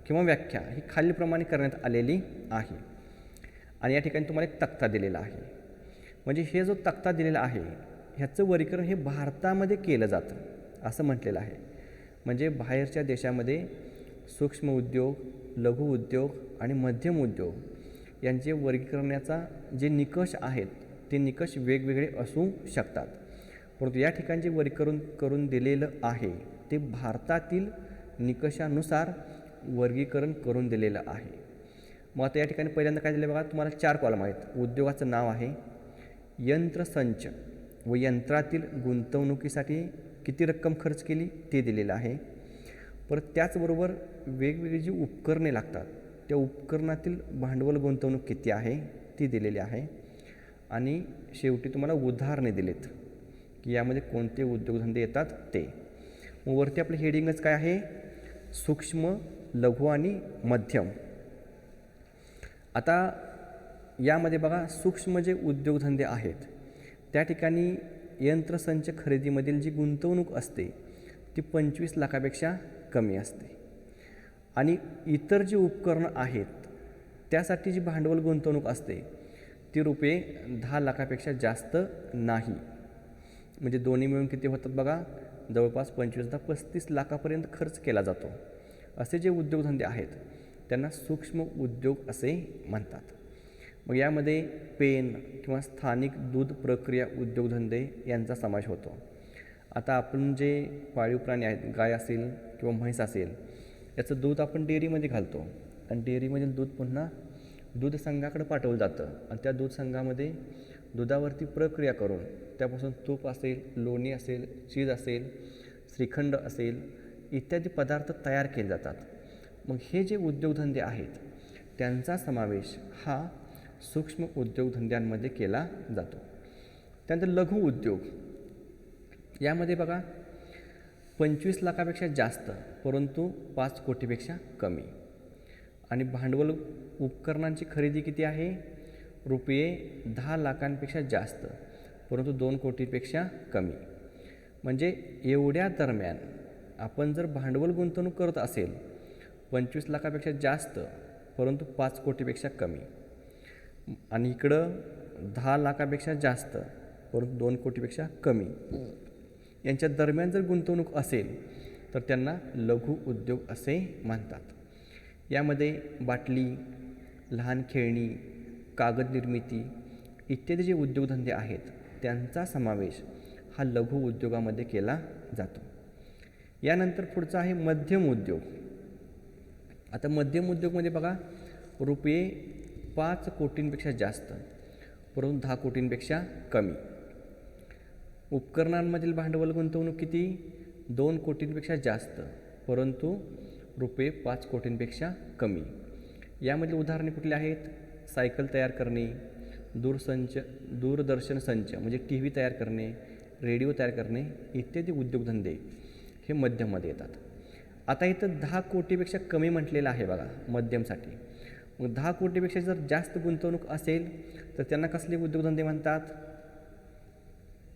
किंवा व्याख्या ही खालीलप्रमाणे करण्यात आलेली आहे. आणि या ठिकाणी तुम्हाला एक तक्ता दिलेला आहे. म्हणजे हे जो तक्ता दिलेला आहे ह्याचं वर्गीकरण हे भारतामध्ये केलं जातं असं म्हटलेलं आहे. म्हणजे बाहेरच्या देशामध्ये सूक्ष्म उद्योग, लघु उद्योग आणि मध्यम उद्योग यांचे वर्गीकरणाचा जे निकष आहेत ते निकष वेगवेगळे असू शकतात. परंतु या ठिकाणी जे वर्गीकरण करून दिलेलं आहे ते भारतातील निकषानुसार वर्गीकरण करून दिलेलं आहे. मग आता या ठिकाणी पहिल्यांदा काय दिलं बघा, तुम्हाला 4 कॉलम आहेत. उद्योगाचं नाव आहे, यंत्रसंच व यंत्रातील गुंतवणुकीसाठी किती रक्कम खर्च केली ते दिलेलं आहे. परत त्याचबरोबर वेगवेगळी जी उपकरणे लागतात त्या उपकरणातील भांडवल गुंतवणूक किती आहे ती दिलेली आहे आणि शेवटी तुम्हाला उदाहरणे दिलेत की यामध्ये कोणते उद्योगधंदे येतात ते. मग वरती आपलं हेडिंगच काय आहे, सूक्ष्म, लघु आणि मध्यम. आता यामध्ये बघा सूक्ष्म जे उद्योगधंदे आहेत त्या ठिकाणी यंत्रसंच खरेदीमधील जी गुंतवणूक असते ती 25 लाखापेक्षा कमी असते आणि इतर जी उपकरणं आहेत त्यासाठी जी भांडवल गुंतवणूक असते ती रुपये 10 लाखापेक्षा जास्त नाही. म्हणजे दोन्ही मिळून किती होतात बघा, जवळपास 25-35 लाखापर्यंत खर्च केला जातो. असे जे उद्योगधंदे आहेत त्यांना सूक्ष्म उद्योग असे म्हणतात. मग यामध्ये पेन किंवा स्थानिक दूध प्रक्रिया उद्योगधंदे यांचा समावेश होतो. आता आपण जे पाळीव प्राणी आहेत, गाय असेल किंवा म्हैस असेल, याचं दूध आपण डेअरीमध्ये घालतो आणि डेअरीमधील दूध पुन्हा दूध संघाकडे पाठवलं जातं आणि त्या दूध संघामध्ये दुधावरती प्रक्रिया करून त्यापासून तूप असेल, लोणी असेल, चीज असेल, श्रीखंड असेल इत्यादी पदार्थ तयार केले जातात. मग हे जे उद्योगधंदे आहेत त्यांचा समावेश हा सूक्ष्म उद्योगधंद्यांमध्ये केला जातो. त्यानंतर लघु उद्योग, यामध्ये बघा 25 लाखापेक्षा जास्त परंतु 5 कोटीपेक्षा कमी आणि भांडवल उपकरणांची खरेदी किती आहे, रुपये 10 लाखांपेक्षा जास्त परंतु 2 कोटीपेक्षा कमी. म्हणजे एवढ्या दरम्यान आपण जर भांडवल गुंतवणूक करत असेल 25 लाखापेक्षा जास्त परंतु 5 कोटीपेक्षा कमी आणि इकडं 10 लाखापेक्षा जास्त परंतु 2 कोटीपेक्षा कमी यांच्या दरम्यान जर गुंतवणूक असेल तर त्यांना लघु उद्योग असे म्हणतात. यामध्ये बाटली, लहान खेळणी, कागद निर्मिती इत्यादी जे उद्योगधंदे आहेत त्यांचा समावेश हा लघु उद्योगामध्ये केला जातो. यानंतर पुढचा आहे मध्यम उद्योग. आता मध्यम उद्योगमध्ये बघा रुपये 5 कोटींपेक्षा जास्त परंतु 10 कोटींपेक्षा कमी. उपकरणांमधील भांडवल गुंतवणूक किती, 2 कोटींपेक्षा जास्त परंतु रुपये 5 कोटींपेक्षा कमी. यामधील उदाहरणे कुठली आहेत, सायकल तयार करणे, दूरदर्शन संच म्हणजे टी व्ही तयार करणे, रेडिओ तयार करणे इत्यादी उद्योगधंदे हे मध्यममध्ये येतात. आता इथं 10 कोटीपेक्षा कमी म्हटलेलं आहे बघा मध्यमसाठी. मग 10 कोटीपेक्षा जर जास्त गुंतवणूक असेल तर त्यांना कसले उद्योगधंदे म्हणतात,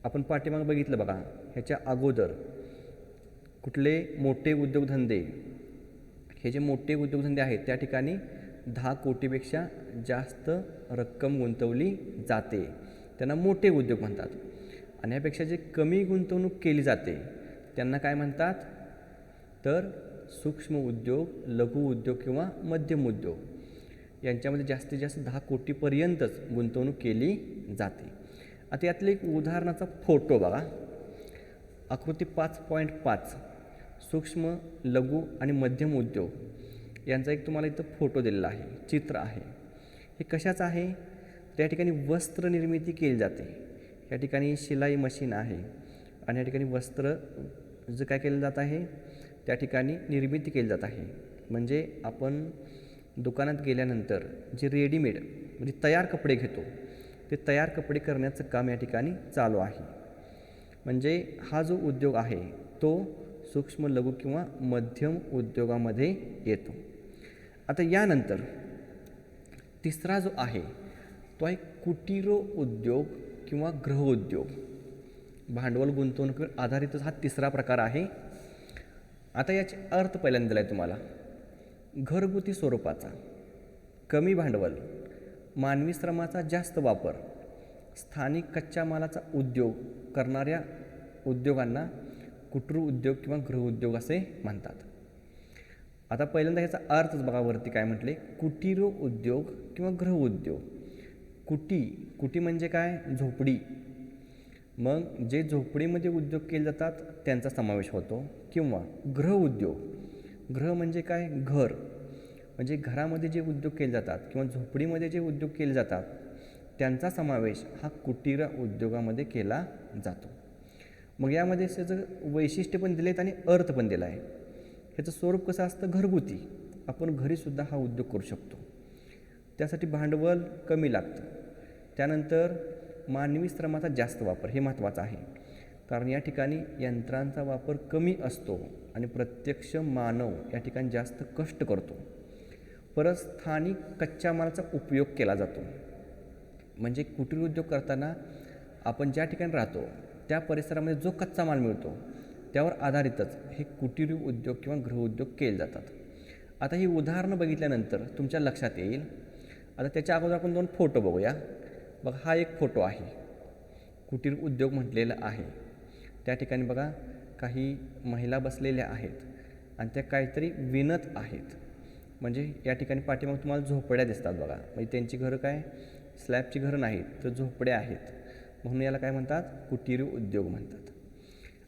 आपण पाठीमाग बघितलं बघा. ह्याच्या अगोदर कुठले मोठे उद्योगधंदे, हे जे मोठे उद्योगधंदे आहेत त्या ठिकाणी 10 कोटीपेक्षा जास्त रक्कम गुंतवली जाते, त्यांना मोठे उद्योग म्हणतात. आणि ह्यापेक्षा जे कमी गुंतवणूक केली जाते त्यांना काय म्हणतात, तर सूक्ष्म उद्योग, लघु उद्योग किंवा मध्यम उद्योग यांच्यामध्ये जास्तीत जास्त 10 कोटीपर्यंतच गुंतवणूक केली जाते. आता यातले एक उदाहरणाचा फोटो बघा, आकृती 5.5 सूक्ष्म, लघु आणि मध्यम उद्योग यांचा एक तुम्हाला इथं फोटो दिलेला आहे, चित्र आहे. हे कशाचं आहे, त्या ठिकाणी वस्त्र निर्मिती केली जाते. या ठिकाणी शिलाई मशीन आहे आणि या ठिकाणी वस्त्र जे काय केलं जात आहे त्या ठिकाणी निर्मिती केली जात आहे. म्हणजे आपण दुकानात गेल्यानंतर जे रेडीमेड म्हणजे तयार कपडे घेतो ते तयार कपडे करण्याचं काम या ठिकाणी चालू आहे. म्हणजे हा जो उद्योग आहे तो सूक्ष्म, लघु किंवा मध्यम उद्योगामध्ये येतो. आता यानंतर तिसरा जो आहे तो आहे कुटीर उद्योग किंवा गृह उद्योग. भांडवल गुंतवणुकीवर आधारितच हा तिसरा प्रकार आहे. आता याचे अर्थ पहिल्यांदा दिला आहे तुम्हाला. घरगुती स्वरूपाचा, कमी भांडवल, मानवी श्रमाचा जास्त वापर, स्थानिक कच्च्या मालाचा उद्योग करणाऱ्या उद्योगांना कुटीर उद्योग किंवा गृह उद्योग असे म्हणतात. आता पहिल्यांदा ह्याचा अर्थच बघा वरती काय म्हटले, कुटीर उद्योग किंवा गृह उद्योग. कुटी म्हणजे काय, झोपडी. मग जे झोपडीमध्ये उद्योग केले जातात त्यांचा समावेश होतो. किंवा गृह उद्योग, गृह म्हणजे काय, घर. म्हणजे घरामध्ये जे उद्योग केले जातात किंवा झोपडीमध्ये जे उद्योग केले जातात त्यांचा समावेश हा कुटीर उद्योगामध्ये केला जातो. मग यामध्ये त्याचं वैशिष्ट्य पण दिले आहेत आणि अर्थ पण दिला आहे. ह्याचं स्वरूप कसं असतं, घरगुती. आपण घरीसुद्धा हा उद्योग करू शकतो. त्यासाठी भांडवल कमी लागतं. त्यानंतर मानवी श्रमाचा जास्त वापर हे महत्त्वाचं आहे, कारण या ठिकाणी यंत्रांचा वापर कमी असतो आणि प्रत्यक्ष मानव या ठिकाणी जास्त कष्ट करतो. परत स्थानिक कच्च्या मालाचा उपयोग केला जातो. म्हणजे कुटीर उद्योग करताना आपण ज्या ठिकाणी राहतो त्या परिसरामध्ये जो कच्चा माल मिळतो त्यावर आधारितच हे कुटीर उद्योग किंवा गृहउद्योग केले जातात. आता ही उदाहरणं बघितल्यानंतर तुमच्या लक्षात येईल. आता त्याच्या अगोदर आपण 2 फोटो बघूया. बघा, हा एक फोटो आहे, कुटीर उद्योग म्हटलेला आहे. त्या ठिकाणी बघा काही महिला बसलेल्या आहेत आणि त्या काहीतरी विणत आहेत. म्हणजे या ठिकाणी पाठीमाग तुम्हाला झोपड्या दिसतात बघा. म्हणजे त्यांची घरं काय स्लॅबची घरं नाहीत, तर झोपड्या आहेत. म्हणून याला काय म्हणतात, कुटीर उद्योग म्हणतात.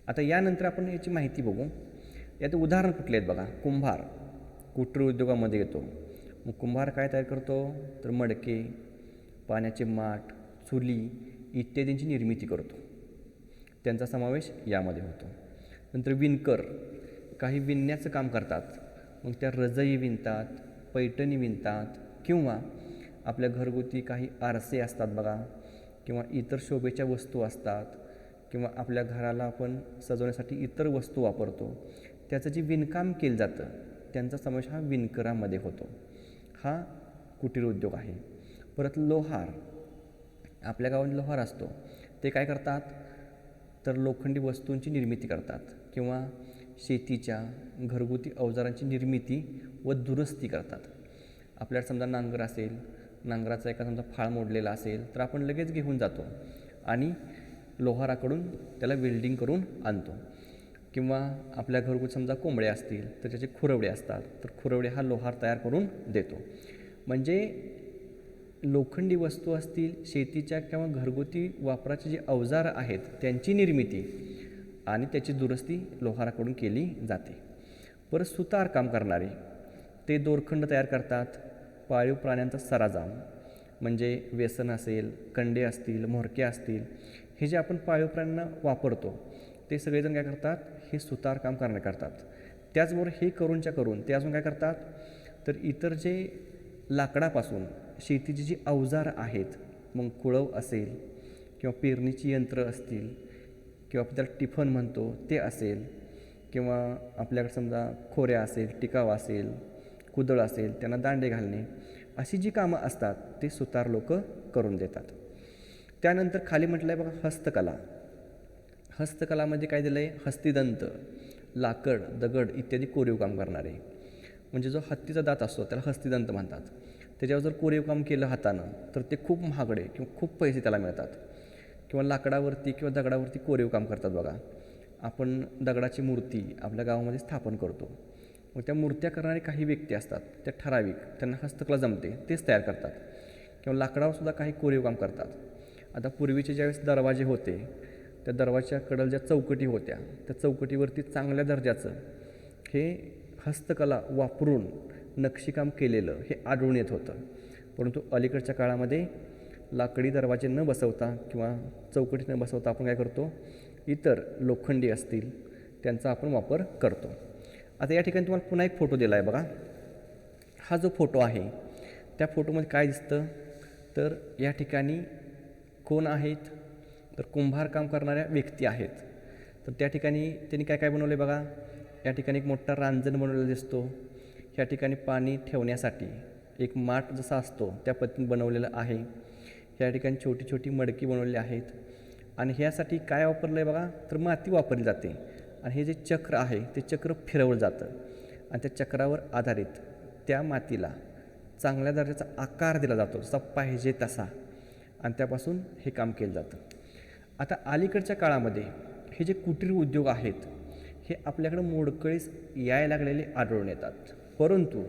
आता यानंतर आपण याची माहिती बघू. यात उदाहरण कुठले आहेत बघा. कुंभार कुटीर उद्योगामध्ये येतो. मग कुंभार काय तयार करतो, तर मडके, पाण्याचे माठ, चुली इत्यादींची निर्मिती करतो. त्यांचा समावेश यामध्ये होतो. नंतर विणकर काही विणण्याचं काम करतात. मग त्या रजई विणतात, पैठणी विणतात, किंवा आपल्या घरगुती काही आरसे असतात बघा, किंवा इतर शोभेच्या वस्तू असतात, किंवा आपल्या घराला आपण सजवण्यासाठी इतर वस्तू वापरतो, त्याचं जे विणकाम केलं जातं त्यांचा समावेश हा विणकरामध्ये होतो. हा कुटीर उद्योग आहे. परत लोहार, आपल्या गावात लोहार असतो. ते काय करतात, तर लोखंडी वस्तूंची निर्मिती करतात, किंवा शेतीच्या घरगुती अवजारांची निर्मिती व दुरुस्ती करतात. आपल्याला समजा नांगर असेल, नांगराचा एका समजा फाळ मोडलेला असेल तर आपण लगेच घेऊन जातो आणि लोहाराकडून त्याला वेल्डिंग करून आणतो. किंवा आपल्या घरगुती समजा कोंबडे असतील तर त्याचे खुरवडे असतात, तर खुरवडे हा लोहार तयार करून देतो. म्हणजे लोखंडी वस्तू असतील, शेतीच्या किंवा घरगुती वापराचे जे अवजार आहेत त्यांची निर्मिती आणि त्याची दुरुस्ती लोहाराकडून केली जाते. परत सुतार काम करणारे ते दोरखंड तयार करतात. पाळीव प्राण्यांचा सरंजाम म्हणजे व्यसन असेल, कंडे असतील, म्होरक्या असतील, हे जे आपण पाळीव प्राण्यांना वापरतो ते सगळेजण काय करतात, हे सुतार काम करतात. त्याचबरोबर हे करूनच्या करून ते अजून काय करतात, तर इतर जे लाकडापासून शेतीची जी अवजार आहेत, मग कुळव असेल किंवा पेरणीची यंत्र असतील, किंवा आपण त्याला टिफन म्हणतो ते असेल, किंवा आपल्याकडे समजा खोऱ्या असेल, टिकाव असेल, कुदळ असेल, त्यांना दांडे घालणे, अशी जी कामं असतात ते सुतार लोक करून देतात. त्यानंतर खाली म्हटलं आहे बघा हस्तकला. हस्तकलामध्ये काय दिलं आहे, हस्तिदंत, लाकड, दगड इत्यादी कोरीव काम करणारे. म्हणजे जो हत्तीचा दात असतो त्याला हस्तिदंत म्हणतात. त्याच्यावर जर कोरीव काम केलं हातानं तर ते खूप महागडे किंवा खूप पैसे त्याला मिळतात. किंवा लाकडावरती किंवा दगडावरती कोरीव काम करतात बघा. आपण दगडाची मूर्ती आपल्या गावामध्ये स्थापन करतो. मग त्या मूर्त्या करणारे काही व्यक्ती असतात, त्या ठराविक, त्यांना हस्तकला जमते, तेच तयार करतात. किंवा लाकडावरसुद्धा काही कोरीव काम करतात. आता पूर्वीचे ज्यावेळेस दरवाजे होते, त्या दरवाजाच्या कडल ज्या चौकटी होत्या त्या चौकटीवरती चांगल्या दर्जाचं हे हस्तकला वापरून नक्षीकाम केलेलं हे आढळून येत होतं. परंतु अलीकडच्या काळामध्ये लाकडी दरवाजे न बसवता किंवा चौकटी न बसवता आपण काय करतो, इतर लोखंडी असतील त्यांचा आपण वापर करतो. आता या ठिकाणी तुम्हाला पुन्हा एक फोटो दिला आहे बघा. हा जो फोटो आहे त्या फोटोमध्ये काय दिसतं, तर या ठिकाणी कोण आहेत, तर कुंभार काम करणाऱ्या व्यक्ती आहेत. तर त्या ठिकाणी त्यांनी काय काय बनवले बघा. या ठिकाणी एक मोठा रांजण बनवलेला दिसतो. ह्या ठिकाणी पाणी ठेवण्यासाठी एक माठ जसा असतो त्या पद्धतीने बनवलेलं आहे. ह्या ठिकाणी छोटी छोटी मडकी बनवलेली आहेत. आणि ह्यासाठी काय वापरलं आहे बघा, तर माती वापरली जाते. आणि हे जे चक्र आहे ते चक्र फिरवलं जातं आणि त्या चक्रावर आधारित त्या मातीला चांगल्या दर्जाचा आकार दिला जातो, जसा पाहिजे तसा, आणि त्यापासून हे काम केलं जातं. आता अलीकडच्या काळामध्ये हे जे कुटीर उद्योग आहेत हे आपल्याकडं मोडकळीस यायला लागलेले आढळून येतात. परंतु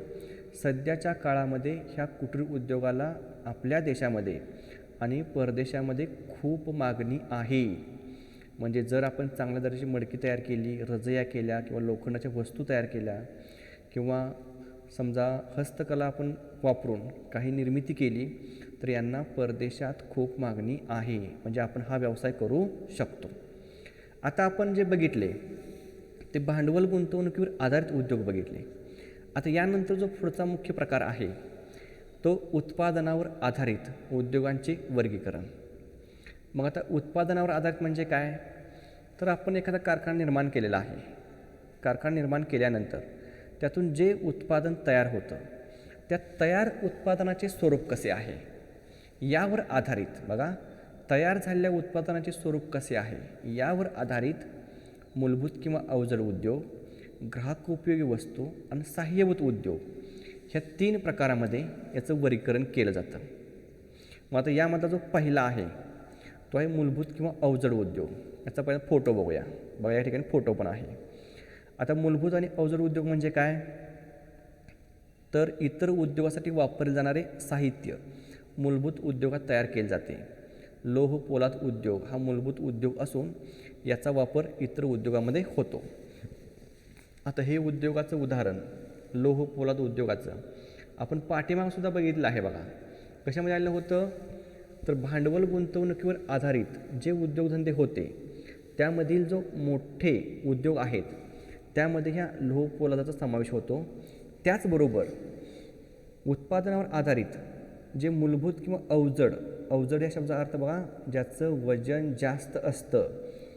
सध्याच्या काळामध्ये ह्या कुटीर उद्योगाला आपल्या देशामध्ये आणि परदेशामध्ये खूप मागणी आहे. म्हणजे जर आपण चांगल्या दर्जाची मडकी तयार केली, रजया केल्या, किंवा लोखंडाच्या वस्तू तयार केल्या, किंवा समजा हस्तकला आपण वापरून काही निर्मिती केली, तर यांना परदेशात खूप मागणी आहे. म्हणजे आपण हा व्यवसाय करू शकतो. आता आपण जे बघितले ते भांडवल गुंतवणुकीवर आधारित उद्योग बघितले. आता यानंतर जो पुढचा मुख्य प्रकार आहे तो उत्पादनावर आधारित उद्योगांचे वर्गीकरण. मग आता उत्पादनावर आधारित म्हणजे काय, तर आपण एखादा कारखाना निर्माण केलेला आहे. कारखाना निर्माण केल्यानंतर त्यातून जे उत्पादन तयार होतं त्या तयार उत्पादनाचे स्वरूप कसे आहे यावर आधारित, बघा, तयार झालेल्या उत्पादनाचे स्वरूप कसे आहे यावर आधारित मूलभूत किंवा अवजड उद्योग, ग्राहक उपयोगी वस्तू आणि सहाय्यभूत उद्योग ह्या 3 प्रकारामध्ये याचं वर्गीकरण केलं जातं. मग आता यामधला जो पहिला आहे तो आहे मूलभूत किंवा अवजड उद्योग. याचा पहिला फोटो बघूया. बघा, या ठिकाणी फोटो पण आहे. आता मूलभूत आणि अवजड उद्योग म्हणजे काय, तर इतर उद्योगासाठी वापरले जाणारे साहित्य मूलभूत उद्योगात तयार केले जाते. लोह पोलाद उद्योग हा मूलभूत उद्योग असून याचा वापर इतर उद्योगामध्ये होतो. आता हे उद्योगाचं उदाहरण लोह पोलाद उद्योगाचं आपण पाठीमागसुद्धा बघितलं आहे. बघा कशामध्ये आलेलं होतं, तर भांडवल गुंतवणुकीवर आधारित जे उद्योगधंदे होते त्यामधील जो मोठे उद्योग आहेत त्यामध्ये ह्या लोह पोलादाचा समावेश होतो. त्याचबरोबर उत्पादनावर आधारित जे मूलभूत किंवा अवजड या शब्दाचा अर्थ बघा, ज्याचं वजन जास्त असतं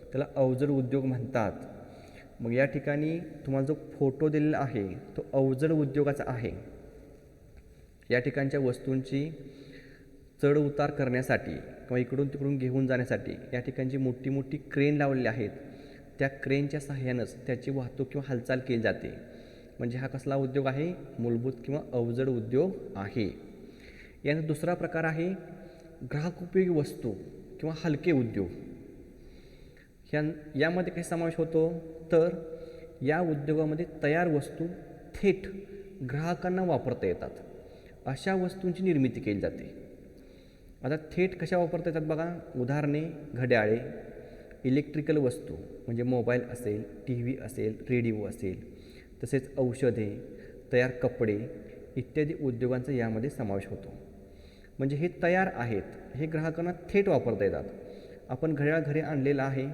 त्याला अवजड उद्योग म्हणतात. मग या ठिकाणी तुम्हाला जो फोटो दिलेला आहे तो अवजड उद्योगाचा आहे. या ठिकाणच्या वस्तूंची चढ उतार करण्यासाठी किंवा इकडून तिकडून घेऊन जाण्यासाठी या ठिकाणची मोठी मोठी क्रेन लावलेली आहेत. त्या क्रेनच्या सहाय्यानंच त्याची वाहतूक किंवा हालचाल केली जाते. म्हणजे हा कसला उद्योग आहे, मूलभूत किंवा अवजड उद्योग आहे. यानंतर दुसरा प्रकार आहे ग्राहक उपयोगी वस्तू किंवा हलके उद्योग. यामध्ये काही समावेश होतो, तर या उद्योगामध्ये तयार वस्तू थेट ग्राहकांना वापरता येतात अशा वस्तूंची निर्मिती केली जाते. आता थेट कशा वापरता येतात बघा, उदाहरणे घड्याळे, इलेक्ट्रिकल वस्तू म्हणजे मोबाईल असेल, टी व्ही असेल, रेडिओ असेल, तसेच औषधे, तयार कपडे इत्यादी उद्योगांचा यामध्ये समावेश होतो. म्हणजे हे तयार आहेत, हे ग्राहकांना थेट वापरता येतात. आपण घड्याळ घरी आणलेलं आहे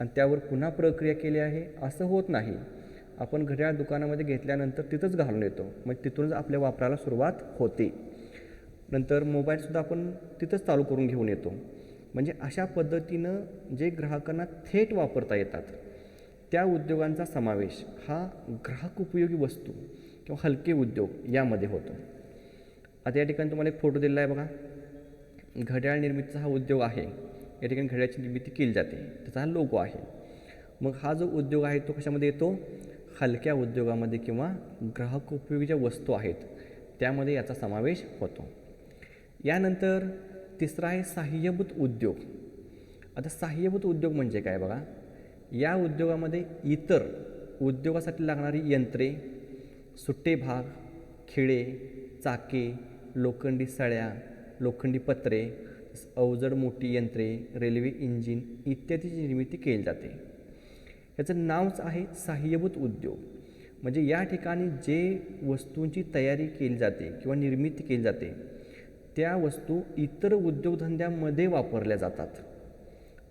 आणि त्यावर पुन्हा प्रक्रिया केली आहे असं होत नाही. आपण घड्याळ दुकानामध्ये घेतल्यानंतर तिथंच घालून येतो, मग तिथूनच आपल्या वापराला सुरुवात होते. नंतर मोबाईलसुद्धा आपण तिथंच चालू करून घेऊन येतो. म्हणजे अशा पद्धतीनं जे ग्राहकांना थेट वापरता येतात त्या उद्योगांचा समावेश हा ग्राहक उपयोगी वस्तू किंवा हलके उद्योग यामध्ये होतो. आता या ठिकाणी तुम्हाला एक फोटो दिलेला आहे बघा, घड्याळ निर्मितीचा हा उद्योग आहे. या ठिकाणी घड्याळाची निर्मिती केली जाते, त्याचा हा लोगो आहे. मग हा जो उद्योग आहे तो कशामध्ये येतो, हलक्या उद्योगामध्ये किंवा ग्राहक उपयोगी ज्या वस्तू आहेत त्यामध्ये याचा समावेश होतो. यानंतर तिसरा आहे सहाय्यभूत उद्योग. आता सहाय्यभूत उद्योग म्हणजे काय बघा, या उद्योगामध्ये इतर उद्योगासाठी लागणारी यंत्रे, सुट्टे भाग, खिळे, चाके, लोखंडी सळ्या, लोखंडी पत्रे, अवजड मोठी यंत्रे, रेल्वे इंजिन इत्यादीची निर्मिती केली जाते. याचं नावच आहे सहाय्यभूत उद्योग. म्हणजे या ठिकाणी जे वस्तूंची तयारी केली जाते किंवा निर्मिती केली जाते त्या वस्तू इतर उद्योगधंद्यामध्ये वापरल्या जातात.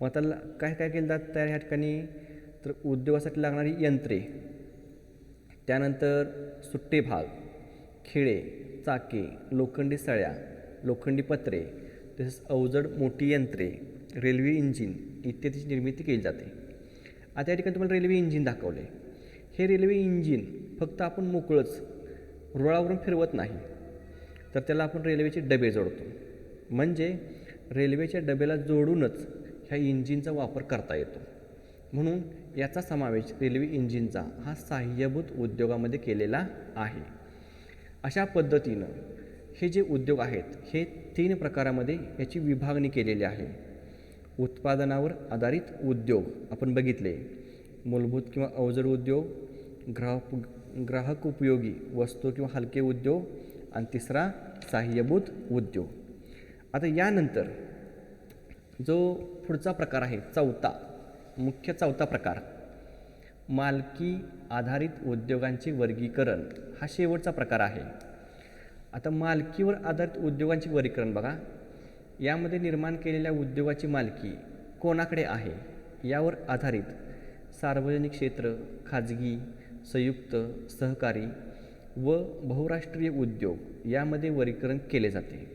मग त्याला काय काय केलं जातं तयार ह्या ठिकाणी, तर उद्योगासाठी लागणारी यंत्रे, त्यानंतर सुट्टे भाग, खिळे, चाके, लोखंडी सळ्या, लोखंडी पत्रे, तसेच अवजड मोठी यंत्रे, रेल्वे इंजिन इत्यादीची निर्मिती केली जाते. आता या ठिकाणी तुम्हाला रेल्वे इंजिन दाखवले. हे रेल्वे इंजिन फक्त आपण मोकळंच रुळावरून फिरवत नाही, तर त्याला आपण रेल्वेचे डबे जोडतो. म्हणजे रेल्वेच्या डब्याला जोडूनच ह्या इंजिनचा वापर करता येतो. म्हणून याचा समावेश रेल्वे इंजिनचा हा सहाय्यभूत उद्योगामध्ये केलेला आहे. अशा पद्धतीनं हे जे उद्योग आहेत हे 3 प्रकारामध्ये याची विभागणी केलेली आहे. उत्पादनावर आधारित उद्योग आपण बघितले, मूलभूत किंवा अवजड उद्योग, ग्राहक उपयोगी वस्तू किंवा हलके उद्योग आणि तिसरा सहाय्यभूत उद्योग. आता यानंतर जो पुढचा प्रकार आहे चौथा प्रकार, मालकी आधारित उद्योगांचे वर्गीकरण हा शेवटचा प्रकार आहे. आता मालकीवर आधारित उद्योगांचे वर्गीकरण बघा, यामध्ये निर्माण केलेल्या उद्योगाची मालकी कोणाकडे आहे यावर आधारित सार्वजनिक क्षेत्र, खाजगी, संयुक्त, सहकारी व बहुराष्ट्रीय उद्योग यामध्ये वर्गीकरण केले जाते.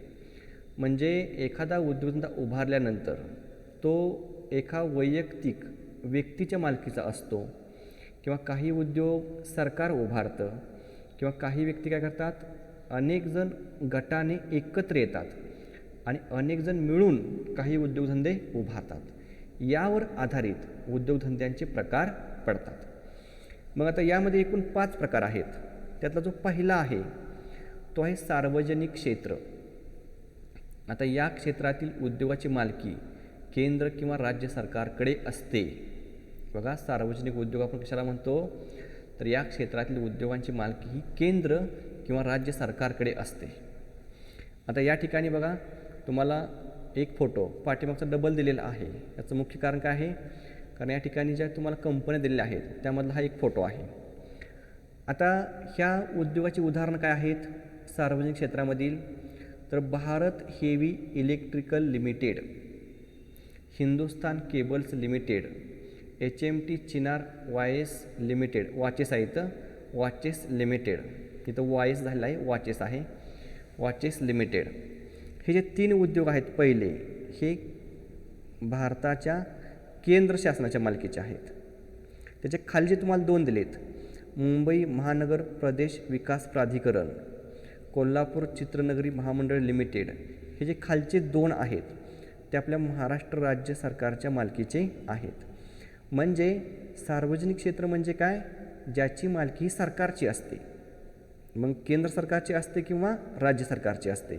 म्हणजे एखादा उद्योगधंदा उभारल्यानंतर तो एका वैयक्तिक व्यक्तीच्या मालकीचा असतो किंवा काही उद्योग सरकार उभारतं किंवा काही व्यक्ती काय करतात, अनेक जण गटाने एकत्र येतात आणि अनेक जण मिळून काही उद्योगधंदे उभारतात. यावर आधारित उद्योगधंद्यांचे प्रकार पडतात. मग आता यामध्ये एकूण 5 प्रकार आहेत. त्यातला जो पहिला आहे तो आहे सार्वजनिक क्षेत्र. आता या क्षेत्रातील उद्योगाची मालकी केंद्र किंवा राज्य सरकारकडे असते. बघा, सार्वजनिक उद्योग आपण कशाला म्हणतो, तर या क्षेत्रातील उद्योगांची मालकी ही केंद्र किंवा राज्य सरकारकडे असते. आता या ठिकाणी बघा, तुम्हाला एक फोटो पाठीमागचा डबल दिलेला आहे. याचं मुख्य कारण काय आहे, कारण या ठिकाणी ज्या तुम्हाला कंपन्या दिलेल्या आहेत त्यामधला हा एक फोटो आहे. आता ह्या उद्योगाची उदाहरणं काय आहेत सार्वजनिक क्षेत्रामधील, तर Bharat heavy electrical limited, Hindustan cables limited, HMT चिनार वायर्स लिमिटेड, वॉचेस आहे इथं, वॉचेस लिमिटेड, इथं वॉयस झालेला आहे, वॉचेस आहे, वॉचेस लिमिटेड. हे जे 3 उद्योग आहेत पहिले, हे भारताच्या केंद्र शासनाच्या मालकीचे आहेत. त्याच्या खाली जे तुम्हाला 2 दिलेत, मुंबई महानगर प्रदेश विकास प्राधिकरण, कोल्हापूर चित्रनगरी महामंडळ लिमिटेड, हे जे खालचे 2 आहेत ते आपल्या महाराष्ट्र राज्य सरकारच्या मालकीचे आहेत. म्हणजे सार्वजनिक क्षेत्र म्हणजे काय, ज्याची मालकी सरकारची असते, मग केंद्र सरकारची असते किंवा राज्य सरकारची असते,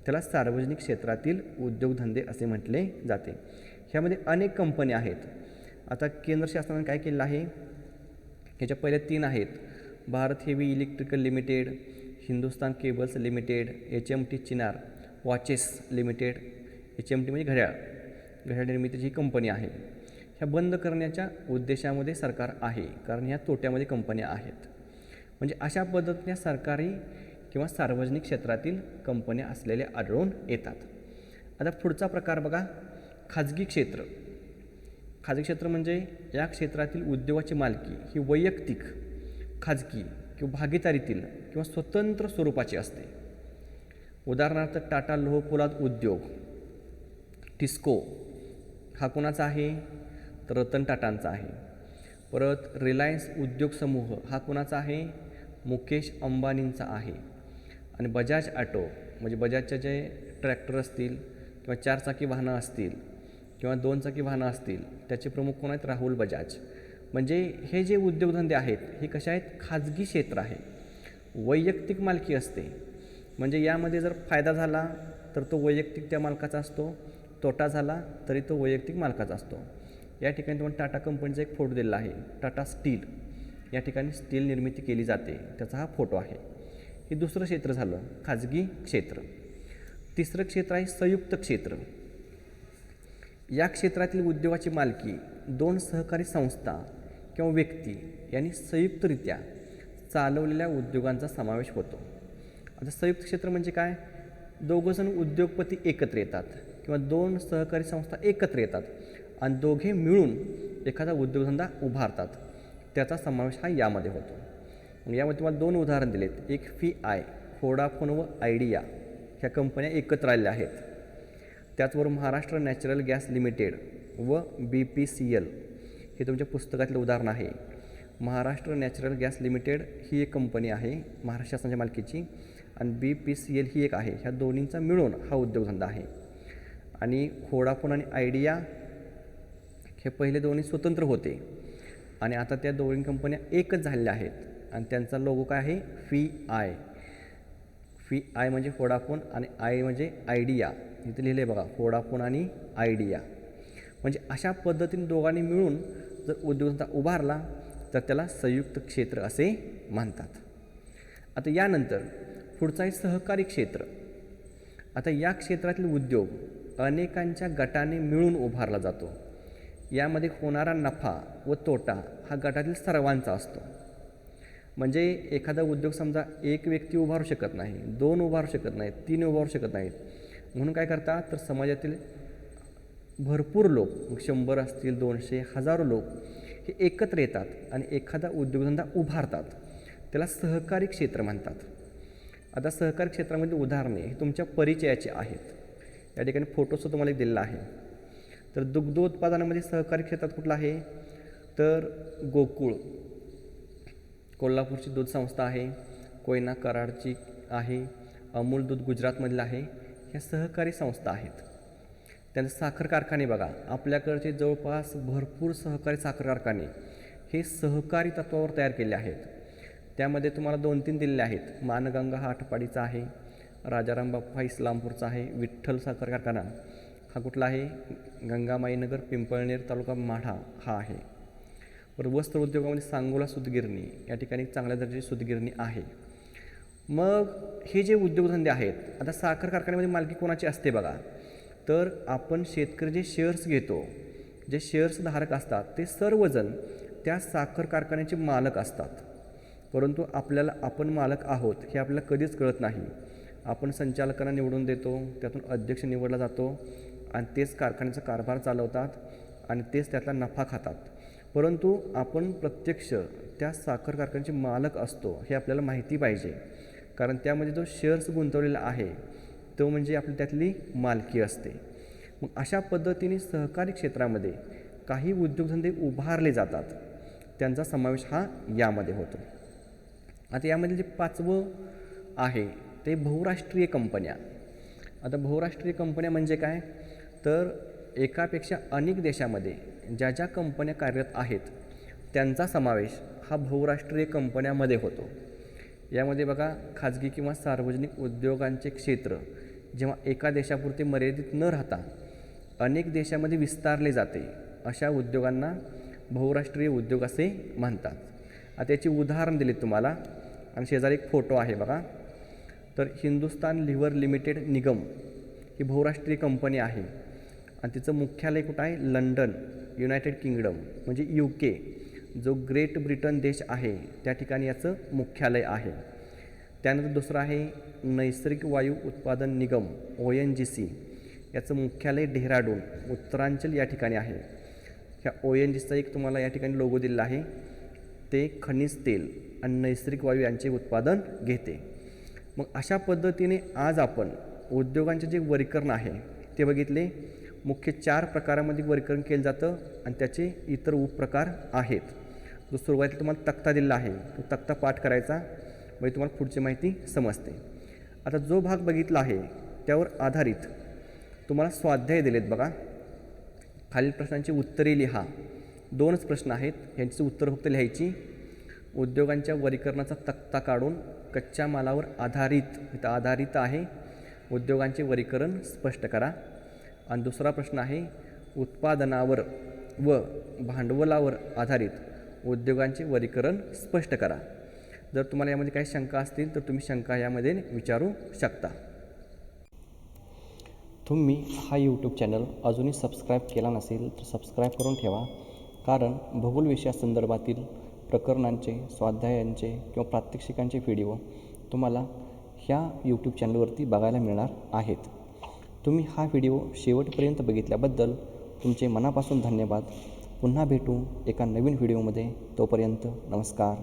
त्याला सार्वजनिक क्षेत्रातील उद्योगधंदे असे म्हटले जाते. ह्यामध्ये अनेक कंपन्या आहेत. आता केंद्र शासनाने काय केलेलं आहे, ह्याच्या पहिल्या 3 आहेत, Bharat heavy electrical limited, Hindustan cables limited, HMT चिनार वॉचेस लिमिटेड. HMT म्हणजे घड्याळ निर्मितीची ही कंपनी आहे. ह्या बंद करण्याच्या उद्देशामध्ये सरकार आहे, कारण ह्या तोट्यामध्ये कंपन्या आहेत. म्हणजे अशा पद्धतीने सरकारी किंवा सार्वजनिक क्षेत्रातील कंपन्या असलेल्या आढळून येतात. आता पुढचा प्रकार बघा, खाजगी क्षेत्र. खाजगी क्षेत्र म्हणजे या क्षेत्रातील उद्योगाची मालकी ही वैयक्तिक, खाजगी किंवा भागीदारीतील किंवा स्वतंत्र स्वरूपाची असते. उदाहरणार्थ टाटा लोह पोलाद उद्योग, टिस्को हा कोणाचा आहे, तर रतन टाटांचा आहे. परत रिलायन्स उद्योग समूह हा कोणाचा आहे, मुकेश अंबानींचा आहे. आणि बजाज ऑटो म्हणजे बजाजचे जे ट्रॅक्टर असतील किंवा 4 चाकी वाहनं असतील किंवा 2 चाकी वाहनं असतील त्याचे प्रमुख कोण आहेत, राहुल बजाज. म्हणजे हे जे उद्योगधंदे आहेत हे कसे आहेत, खाजगी क्षेत्र आहे, वैयक्तिक मालकी असते. म्हणजे यामध्ये जर फायदा झाला तर तो वैयक्तिक त्या मालकाचा असतो, तोटा झाला तरी तो वैयक्तिक मालकाचा असतो. या ठिकाणी तुम्हाला टाटा कंपनीचा एक फोटो दिलेला आहे, टाटा स्टील. या ठिकाणी स्टील निर्मिती केली जाते, त्याचा हा फोटो आहे. हे दुसरं क्षेत्र झालं खाजगी क्षेत्र. तिसरं क्षेत्र आहे संयुक्त क्षेत्र. या क्षेत्रातील उद्योगाची मालकी 2 सहकारी संस्था किंवा व्यक्ती यांनी संयुक्तरित्या चालवलेल्या उद्योगांचा समावेश होतो. आता संयुक्त क्षेत्र म्हणजे काय, 2 जण उद्योगपती एकत्र येतात किंवा 2 सहकारी संस्था एकत्र येतात आणि दोघे मिळून एखादा उद्योगधंदा उभारतात, त्याचा समावेश हा यामध्ये होतो. मग यामध्ये तुम्हाला 2 उदाहरण दिलेत, एक FII, व्होडाफोन व आयडिया ह्या कंपन्या एकत्र आलेल्या आहेत. त्याचबरोबर महाराष्ट्र नॅचरल गॅस लिमिटेड व BPCL हे तुमच्या पुस्तकातलं उदाहरण आहे. महाराष्ट्र नॅचरल गॅस लिमिटेड ही एक कंपनी आहे महाराष्ट्र शासनाच्या मालकीची आणि BPCL ही एक आहे. ह्या दोन्हींचा मिळून हा उद्योगधंदा आहे. आणि व्होडाफोन आणि आयडिया हे पहिले दोन्ही स्वतंत्र होते आणि आता त्या दोन्ही कंपन्या एकच झालेल्या आहेत आणि त्यांचा लोगो काय आहे, FII. FII म्हणजे व्होडाफोन आणि आय म्हणजे आयडिया. इथे लिहिले बघा, व्होडाफोन आणि आयडिया. म्हणजे अशा पद्धतीने दोघांनी मिळून जर उद्योगधंदा उभारला तर त्याला संयुक्त क्षेत्र असे म्हणतात. आता यानंतर पुढचा आहे सहकारी क्षेत्र. आता या क्षेत्रातील उद्योग अनेकांच्या गटाने मिळून उभारला जातो. यामध्ये होणारा नफा व तोटा हा गटातील सर्वांचा असतो. म्हणजे एखादा उद्योग समजा एक व्यक्ती उभारू शकत नाही, 2 उभारू शकत नाहीत, 3 उभारू शकत नाहीत, म्हणून काय करतात तर समाजातील भरपूर लोक, 100 असतील, 200, हजारो लोक हे एकत्र येतात आणि एखादा उद्योगधंदा उभारतात. त्याला सहकारी क्षेत्र म्हणतात. आता सहकारी क्षेत्रामध्ये उदाहरणे ही तुमच्या परिचयाची आहेत. या ठिकाणी फोटोसुद्धा तुम्हाला एक दिलेला आहे. तर दुग्धोत्पादनामध्ये सहकारी क्षेत्रात कुठलं आहे, तर गोकुळ कोल्हापूरची दूध संस्था आहे, कोयना कराडची आहे, अमूल दूध गुजरातमधील आहे. ह्या सहकारी संस्था आहेत. त्यांचे साखर कारखाने बघा, आपल्याकडचे जवळपास भरपूर सहकारी साखर कारखाने हे सहकारी तत्वावर तयार केले आहेत. त्यामध्ये तुम्हाला 2-3 दिलेले आहेत. मानगंगा हा आटपाडीचा आहे, राजाराम बाप्पा इस्लामपूरचा आहे, विठ्ठल साखर कारखाना हा कुठला आहे, गंगामाईनगर पिंपळनेर तालुका माढा हा आहे. बरं, वस्त्र उद्योगामध्ये सांगोला सूतगिरणी या ठिकाणी चांगल्या दर्जाची सूतगिरणी आहे. मग हे जे उद्योगधंदे आहेत, आता साखर कारखान्यामध्ये मालकी कोणाची असते बघा, तर आपण शेतकरी जे शेअर्स घेतो, जे शेअर्स धारक असतात ते सर्वजण त्या साखर कारखान्याचे मालक असतात. परंतु आपल्याला आपण मालक आहोत हे आपल्याला कधीच कळत नाही. आपण संचालकांना निवडून देतो, त्यातून अध्यक्ष निवडला जातो आणि तेच कारखान्याचा कारभार चालवतात आणि तेच त्यातला नफा खातात. परंतु आपण प्रत्यक्ष त्या साखर कारखान्याचे मालक असतो हे आपल्याला माहिती पाहिजे, कारण त्यामध्ये जो शेअर्स गुंतवलेला आहे तो म्हणजे आपली त्यातली मालकी असते. मग अशा पद्धतीने सहकारी क्षेत्रामध्ये काही उद्योगधंदे उभारले जातात, त्यांचा समावेश हा यामध्ये होतो. आता यामध्ये जे 5वं आहे ते बहुराष्ट्रीय कंपन्या. आता बहुराष्ट्रीय कंपन्या म्हणजे काय, तर एकापेक्षा अनेक देशामध्ये ज्या ज्या कंपन्या कार्यरत आहेत त्यांचा समावेश हा बहुराष्ट्रीय कंपन्यामध्ये होतो. यामध्ये बघा, खाजगी किंवा सार्वजनिक उद्योगांचे क्षेत्र जेव्हा एका देशापुरते मर्यादित न राहता अनेक देशामध्ये विस्तारले जाते, अशा उद्योगांना बहुराष्ट्रीय उद्योग असे म्हणतात. आता याची उदाहरण दिलीत तुम्हाला आणि शेजारी एक फोटो आहे बघा. तर हिंदुस्तान लिव्हर लिमिटेड निगम ही बहुराष्ट्रीय कंपनी आहे आणि तिचं मुख्यालय कुठं आहे, लंडन, युनायटेड किंगडम म्हणजे UK, जो ग्रेट ब्रिटन देश आहे त्या ठिकाणी याचं मुख्यालय आहे. त्यानंतर दुसरं आहे नैसर्गिक वायू उत्पादन निगम ONGC, याचं मुख्यालय डेहराडून, उत्तरांचल या ठिकाणी आहे. ह्या ONGCचा एक तुम्हाला या ठिकाणी लोगो दिलेला आहे. ते खनिज तेल आणि नैसर्गिक वायू यांचे उत्पादन घेते. मग अशा पद्धतीने आज आपण उद्योगांचे जे वर्गीकरण आहे ते बघितले. मुख्य 4 प्रकारामध्ये वर्गीकरण केलं जातं आणि त्याचे इतर उपप्रकार आहेत. जो सुरुवातीला तुम्हाला तक्ता दिलेला आहे तो तक्ता पाठ करायचा, म्हणजे तुम्हाला पुढची माहिती समजते. आता जो भाग बघितला आहे त्यावर आधारित तुम्हाला स्वाध्याय दिलेत बघा. खालील प्रश्नांची उत्तरे लिहा. 2च प्रश्न आहेत, यांची उत्तरं फक्त लिहायची. उद्योगांच्या वर्गीकरणाचा तक्ता काढून कच्च्या मालावर आधारित, इथं आधारित आहे, उद्योगांचे वर्गीकरण स्पष्ट करा. आणि दुसरा प्रश्न आहे उत्पादनावर व भांडवलावर आधारित उद्योगांचे वर्गीकरण स्पष्ट करा. जर तुम्हाला यामध्ये काही शंका असतील तर तुम्ही शंका यामध्ये विचारू शकता. तुम्ही हा यूट्यूब चॅनल अजूनही सबस्क्राईब केला नसेल तर सबस्क्राईब करून ठेवा, कारण भूगोल विषयासंदर्भातील प्रकरणांचे, स्वाध्यायांचे किंवा प्रात्यक्षिकांचे व्हिडिओ तुम्हाला ह्या यूट्यूब चॅनलवरती बघायला मिळणार आहेत. तुम्ही हा व्हिडिओ शेवटपर्यंत बघितल्याबद्दल तुमचे मनापासून धन्यवाद. पुन्हा भेटू एका नवीन व्हिडिओमध्ये. तोपर्यंत नमस्कार.